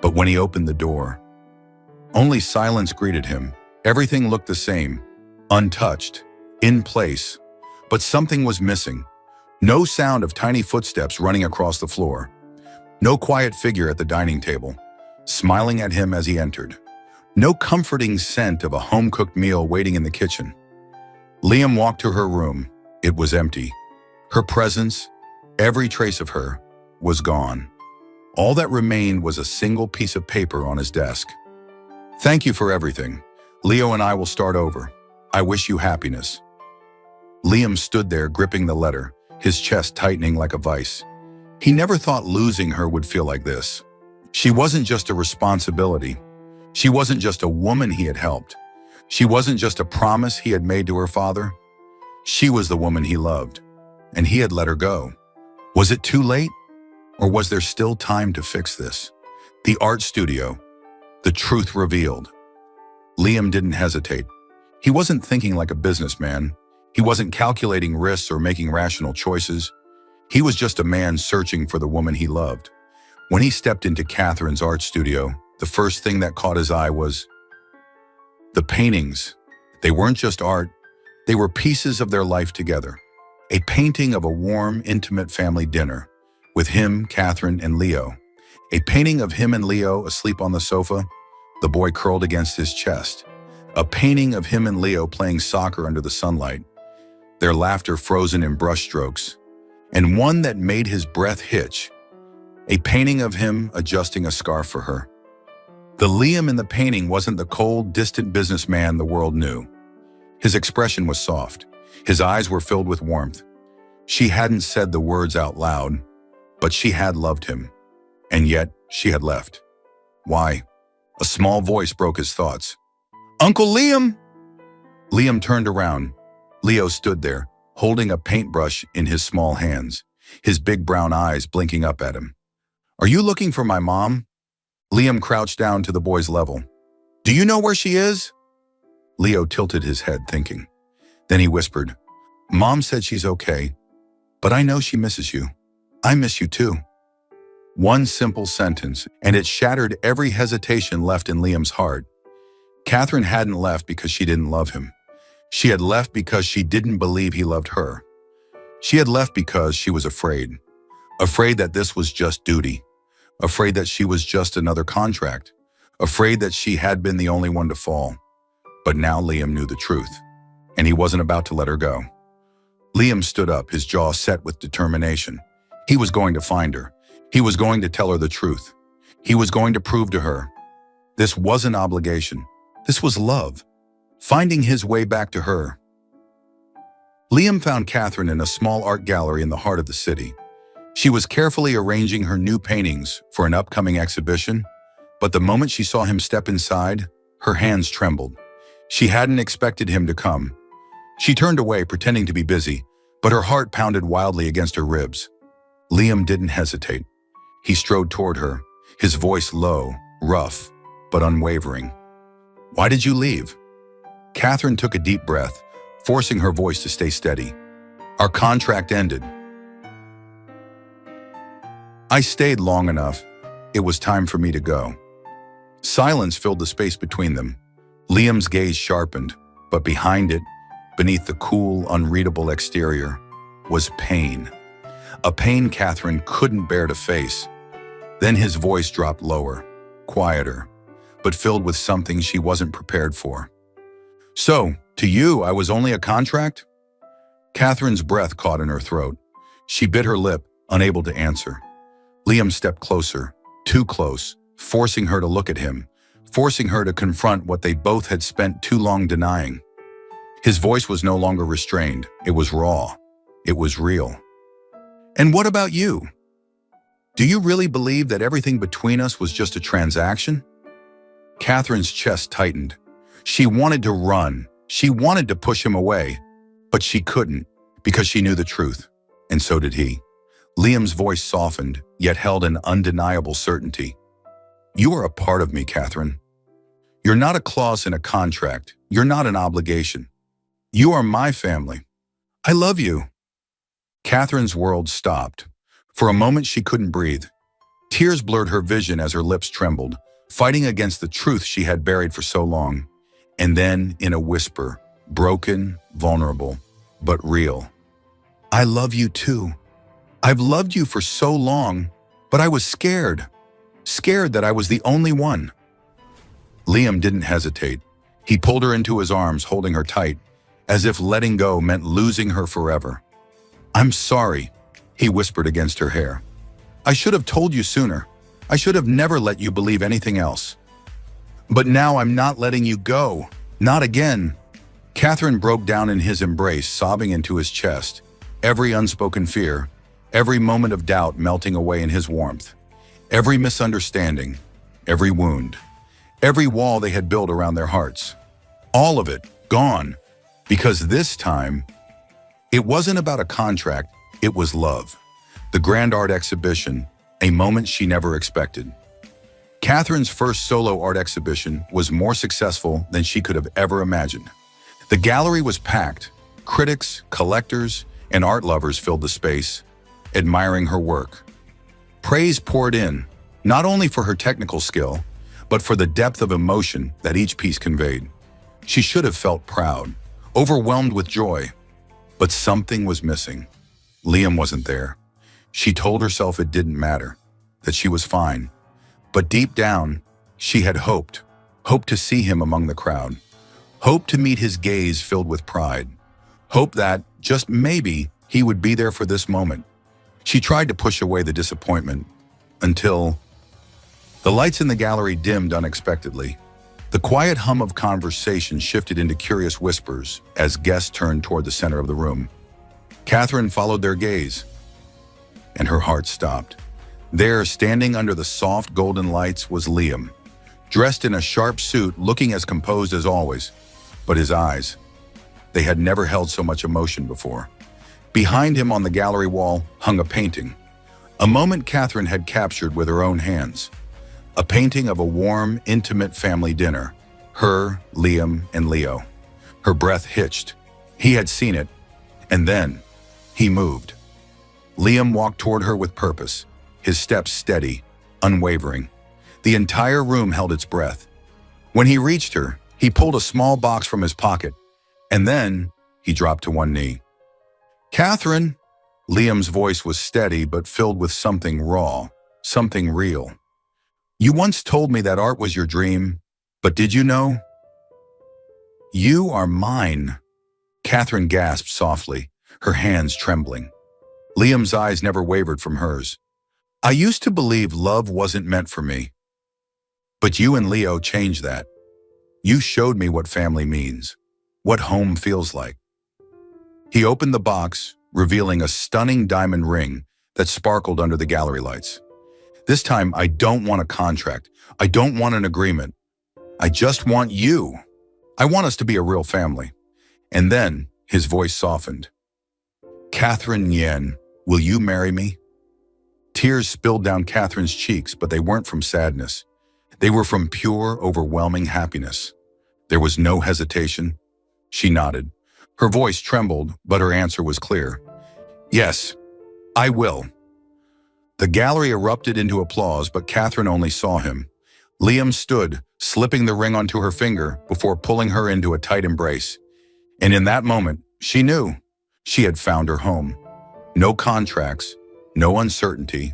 But when he opened the door, only silence greeted him. Everything looked the same, untouched, in place. But something was missing. No sound of tiny footsteps running across the floor. No quiet figure at the dining table, smiling at him as he entered. No comforting scent of a home-cooked meal waiting in the kitchen. Liam walked to her room. It was empty. Her presence, every trace of her, was gone. All that remained was a single piece of paper on his desk. "Thank you for everything. Leo and I will start over. I wish you happiness." Liam stood there gripping the letter, his chest tightening like a vice. He never thought losing her would feel like this. She wasn't just a responsibility. She wasn't just a woman he had helped. She wasn't just a promise he had made to her father. She was the woman he loved, and he had let her go. Was it too late? Or was there still time to fix this? The art studio. The truth revealed. Liam didn't hesitate. He wasn't thinking like a businessman. He wasn't calculating risks or making rational choices. He was just a man searching for the woman he loved. When he stepped into Catherine's art studio, the first thing that caught his eye was the paintings. They weren't just art. They were pieces of their life together. A painting of a warm, intimate family dinner with him, Catherine, and Leo. A painting of him and Leo asleep on the sofa, the boy curled against his chest. A painting of him and Leo playing soccer under the sunlight, their laughter frozen in brushstrokes. And one that made his breath hitch. A painting of him adjusting a scarf for her. The Liam in the painting wasn't the cold, distant businessman the world knew. His expression was soft. His eyes were filled with warmth. She hadn't said the words out loud, but she had loved him. And yet, she had left. Why? A small voice broke his thoughts. "Uncle Liam!" Liam turned around. Leo stood there, holding a paintbrush in his small hands, his big brown eyes blinking up at him. "Are you looking for my mom?" Liam crouched down to the boy's level. "Do you know where she is?" Leo tilted his head, thinking. Then he whispered, "Mom said she's okay, but I know she misses you. I miss you too." One simple sentence, and it shattered every hesitation left in Liam's heart. Catherine hadn't left because she didn't love him. She had left because she didn't believe he loved her. She had left because she was afraid. Afraid that this was just duty. Afraid that she was just another contract. Afraid that she had been the only one to fall. But now Liam knew the truth, and he wasn't about to let her go. Liam stood up, his jaw set with determination. He was going to find her. He was going to tell her the truth. He was going to prove to her. This wasn't obligation. This was love. Finding his way back to her. Liam found Catherine in a small art gallery in the heart of the city. She was carefully arranging her new paintings for an upcoming exhibition, but the moment she saw him step inside, her hands trembled. She hadn't expected him to come. She turned away, pretending to be busy, but her heart pounded wildly against her ribs. Liam didn't hesitate. He strode toward her, his voice low, rough, but unwavering. "Why did you leave?" Catherine took a deep breath, forcing her voice to stay steady. "Our contract ended. I stayed long enough. It was time for me to go." Silence filled the space between them. Liam's gaze sharpened, but behind it, beneath the cool, unreadable exterior, was pain. A pain Catherine couldn't bear to face. Then his voice dropped lower, quieter, but filled with something she wasn't prepared for. "So, to you, I was only a contract?" Catherine's breath caught in her throat. She bit her lip, unable to answer. Liam stepped closer, too close, forcing her to look at him, forcing her to confront what they both had spent too long denying. His voice was no longer restrained. It was raw. It was real. "And what about you? Do you really believe that everything between us was just a transaction?" Catherine's chest tightened. She wanted to run. She wanted to push him away, but she couldn't because she knew the truth, and so did he. Liam's voice softened, yet held an undeniable certainty. "You are a part of me, Catherine. You're not a clause in a contract. You're not an obligation. You are my family. I love you." Catherine's world stopped. For a moment, she couldn't breathe. Tears blurred her vision as her lips trembled, fighting against the truth she had buried for so long. And then, in a whisper, broken, vulnerable, but real, I love you too. I've loved you for so long, but I was scared. Scared that I was the only one." Liam didn't hesitate. He pulled her into his arms, holding her tight, as if letting go meant losing her forever. "I'm sorry," he whispered against her hair. "I should have told you sooner. I should have never let you believe anything else. But now I'm not letting you go. Not again." Catherine broke down in his embrace, sobbing into his chest, every unspoken fear, every moment of doubt melting away in his warmth, every misunderstanding, every wound, every wall they had built around their hearts. All of it gone, because this time, it wasn't about a contract, it was love. The grand art exhibition, a moment she never expected. Catherine's first solo art exhibition was more successful than she could have ever imagined. The gallery was packed. Critics, collectors, and art lovers filled the space, admiring her work. Praise poured in, not only for her technical skill, but for the depth of emotion that each piece conveyed. She should have felt proud, overwhelmed with joy. But something was missing. Liam wasn't there. She told herself it didn't matter, that she was fine. But deep down, she had hoped to see him among the crowd, hoped to meet his gaze filled with pride, hoped that, just maybe, he would be there for this moment. She tried to push away the disappointment until the lights in the gallery dimmed unexpectedly. The quiet hum of conversation shifted into curious whispers as guests turned toward the center of the room. Catherine followed their gaze, and her heart stopped. There, standing under the soft golden lights, was Liam, dressed in a sharp suit, looking as composed as always. But his eyes, they had never held so much emotion before. Behind him on the gallery wall hung a painting, a moment Catherine had captured with her own hands. A painting of a warm, intimate family dinner. Her, Liam, and Leo. Her breath hitched. He had seen it, and then he moved. Liam walked toward her with purpose, his steps steady, unwavering. The entire room held its breath. When he reached her, he pulled a small box from his pocket, and then he dropped to one knee. "Catherine," Liam's voice was steady but filled with something raw, something real. "You once told me that art was your dream, but did you know? You are mine." Catherine gasped softly, her hands trembling. Liam's eyes never wavered from hers. "I used to believe love wasn't meant for me. But you and Leo changed that. You showed me what family means, what home feels like." He opened the box, revealing a stunning diamond ring that sparkled under the gallery lights. "This time, I don't want a contract. I don't want an agreement. I just want you. I want us to be a real family." And then his voice softened. "Catherine Yen, will you marry me?" Tears spilled down Catherine's cheeks, but they weren't from sadness. They were from pure, overwhelming happiness. There was no hesitation. She nodded. Her voice trembled, but her answer was clear. "Yes, I will." The gallery erupted into applause, but Catherine only saw him. Liam stood, slipping the ring onto her finger before pulling her into a tight embrace. And in that moment, she knew she had found her home. No contracts, no uncertainty,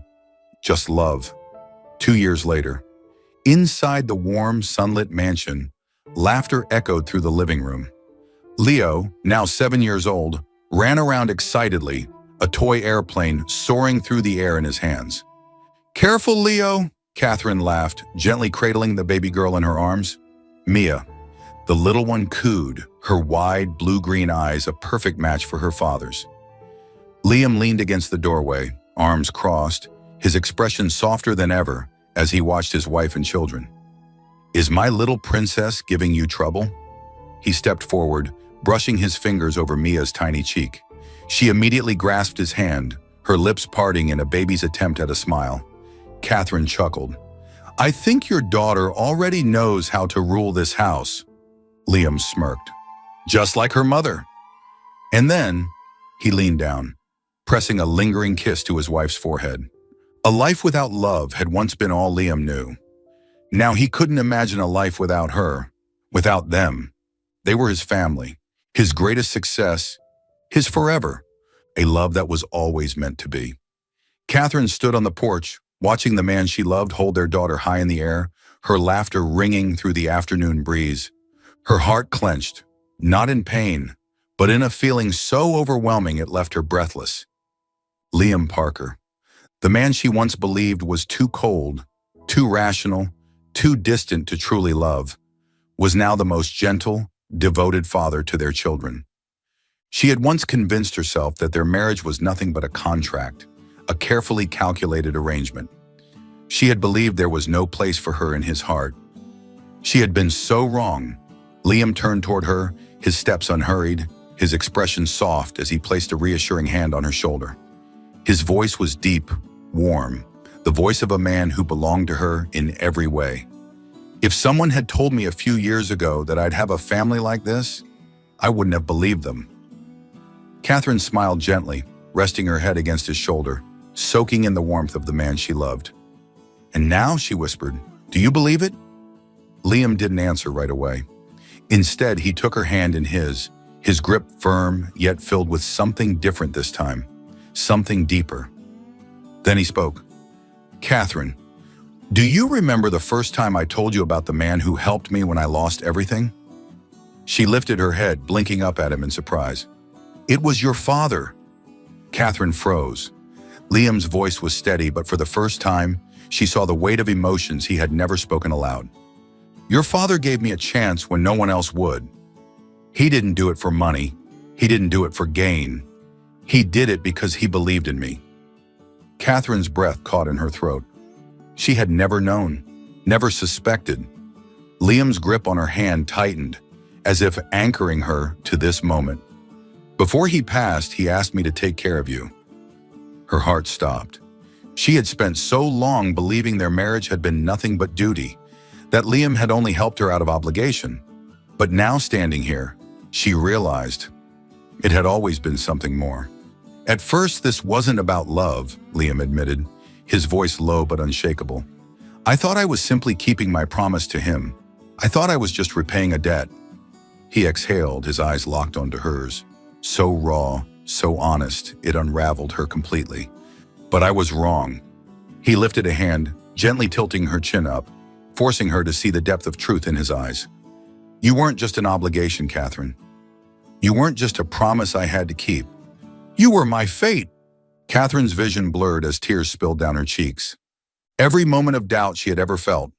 just love. 2 years later, inside the warm, sunlit mansion, laughter echoed through the living room. Leo, now 7 years old, ran around excitedly, a toy airplane soaring through the air in his hands. "Careful, Leo," Catherine laughed, gently cradling the baby girl in her arms. Mia, the little one, cooed, her wide, blue-green eyes a perfect match for her father's. Liam leaned against the doorway, arms crossed, his expression softer than ever as he watched his wife and children. "Is my little princess giving you trouble?" He stepped forward, brushing his fingers over Mia's tiny cheek. She immediately grasped his hand, her lips parting in a baby's attempt at a smile. Catherine chuckled. "I think your daughter already knows how to rule this house." Liam smirked. "Just like her mother." And then he leaned down, pressing a lingering kiss to his wife's forehead. A life without love had once been all Liam knew. Now he couldn't imagine a life without her, without them. They were his family, his greatest success, his forever. a love that was always meant to be. Catherine stood on the porch, watching the man she loved hold their daughter high in the air, her laughter ringing through the afternoon breeze. Her heart clenched, not in pain, but in a feeling so overwhelming it left her breathless. Liam Parker, the man she once believed was too cold, too rational, too distant to truly love, was now the most gentle, devoted father to their children. She had once convinced herself that their marriage was nothing but a contract, a carefully calculated arrangement. She had believed there was no place for her in his heart. She had been so wrong. Liam turned toward her, his steps unhurried, his expression soft as he placed a reassuring hand on her shoulder. His voice was deep, warm, the voice of a man who belonged to her in every way. If someone had told me a few years ago that I'd have a family like this, I wouldn't have believed them. Catherine smiled gently, resting her head against his shoulder, soaking in the warmth of the man she loved. "And now," she whispered, "do you believe it?" Liam didn't answer right away. Instead, he took her hand in his grip firm yet filled with something different this time, something deeper. Then he spoke. "Catherine, do you remember the first time I told you about the man who helped me when I lost everything?" She lifted her head, blinking up at him in surprise. "It was your father." Catherine froze. Liam's voice was steady, but for the first time, she saw the weight of emotions he had never spoken aloud. "Your father gave me a chance when no one else would. He didn't do it for money. He didn't do it for gain. He did it because he believed in me." Catherine's breath caught in her throat. She had never known, never suspected. Liam's grip on her hand tightened, as if anchoring her to this moment. "Before he passed, he asked me to take care of you." Her heart stopped. She had spent so long believing their marriage had been nothing but duty, that Liam had only helped her out of obligation. But now standing here, she realized it had always been something more. "At first, this wasn't about love," Liam admitted, his voice low but unshakable. "I thought I was simply keeping my promise to him. I thought I was just repaying a debt." He exhaled, his eyes locked onto hers. So raw, so honest, it unraveled her completely. "But I was wrong." He lifted a hand, gently tilting her chin up, forcing her to see the depth of truth in his eyes. "You weren't just an obligation, Catherine. You weren't just a promise I had to keep. You were my fate." Catherine's vision blurred as tears spilled down her cheeks. Every moment of doubt she had ever felt,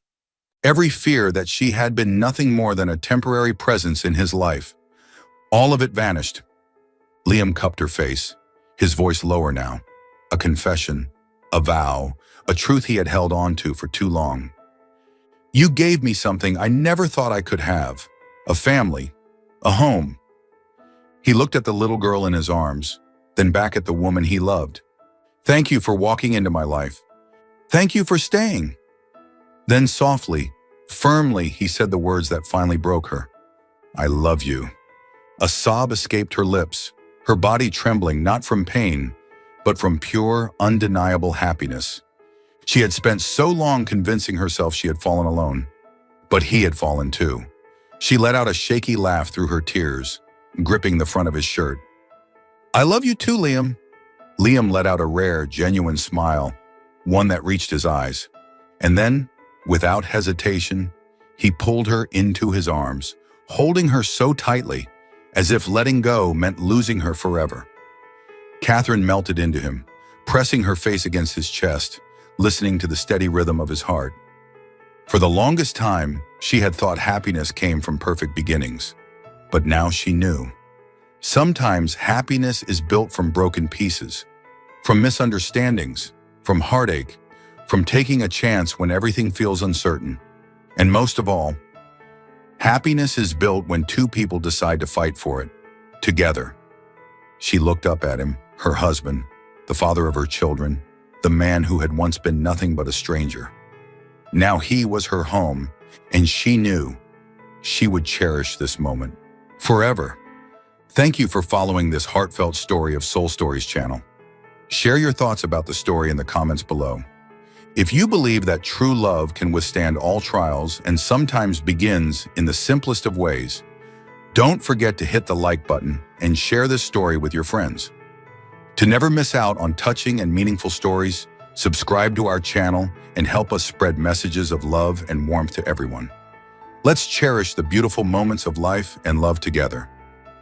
every fear that she had been nothing more than a temporary presence in his life, all of it vanished. Liam cupped her face, his voice lower now. A confession, a vow, a truth he had held on to for too long. "You gave me something I never thought I could have. A family, a home." He looked at the little girl in his arms, then back at the woman he loved. "Thank you for walking into my life. Thank you for staying." Then softly, firmly, he said the words that finally broke her. "I love you." A sob escaped her lips, her body trembling not from pain, but from pure, undeniable happiness. She had spent so long convincing herself she had fallen alone, but he had fallen too. She let out a shaky laugh through her tears, gripping the front of his shirt. "I love you too, Liam." Liam let out a rare, genuine smile, one that reached his eyes. And then, without hesitation, he pulled her into his arms, holding her so tightly, as if letting go meant losing her forever. Catherine melted into him, pressing her face against his chest, listening to the steady rhythm of his heart. For the longest time, she had thought happiness came from perfect beginnings. But now she knew. Sometimes happiness is built from broken pieces, from misunderstandings, from heartache, from taking a chance when everything feels uncertain. And most of all, happiness is built when two people decide to fight for it, together. She looked up at him, her husband, the father of her children, the man who had once been nothing but a stranger. Now he was her home, and she knew she would cherish this moment forever. Thank you for following this heartfelt story of Soul Stories channel. Share your thoughts about the story in the comments below. If you believe that true love can withstand all trials and sometimes begins in the simplest of ways, don't forget to hit the like button and share this story with your friends. To never miss out on touching and meaningful stories, subscribe to our channel and help us spread messages of love and warmth to everyone. Let's cherish the beautiful moments of life and love together.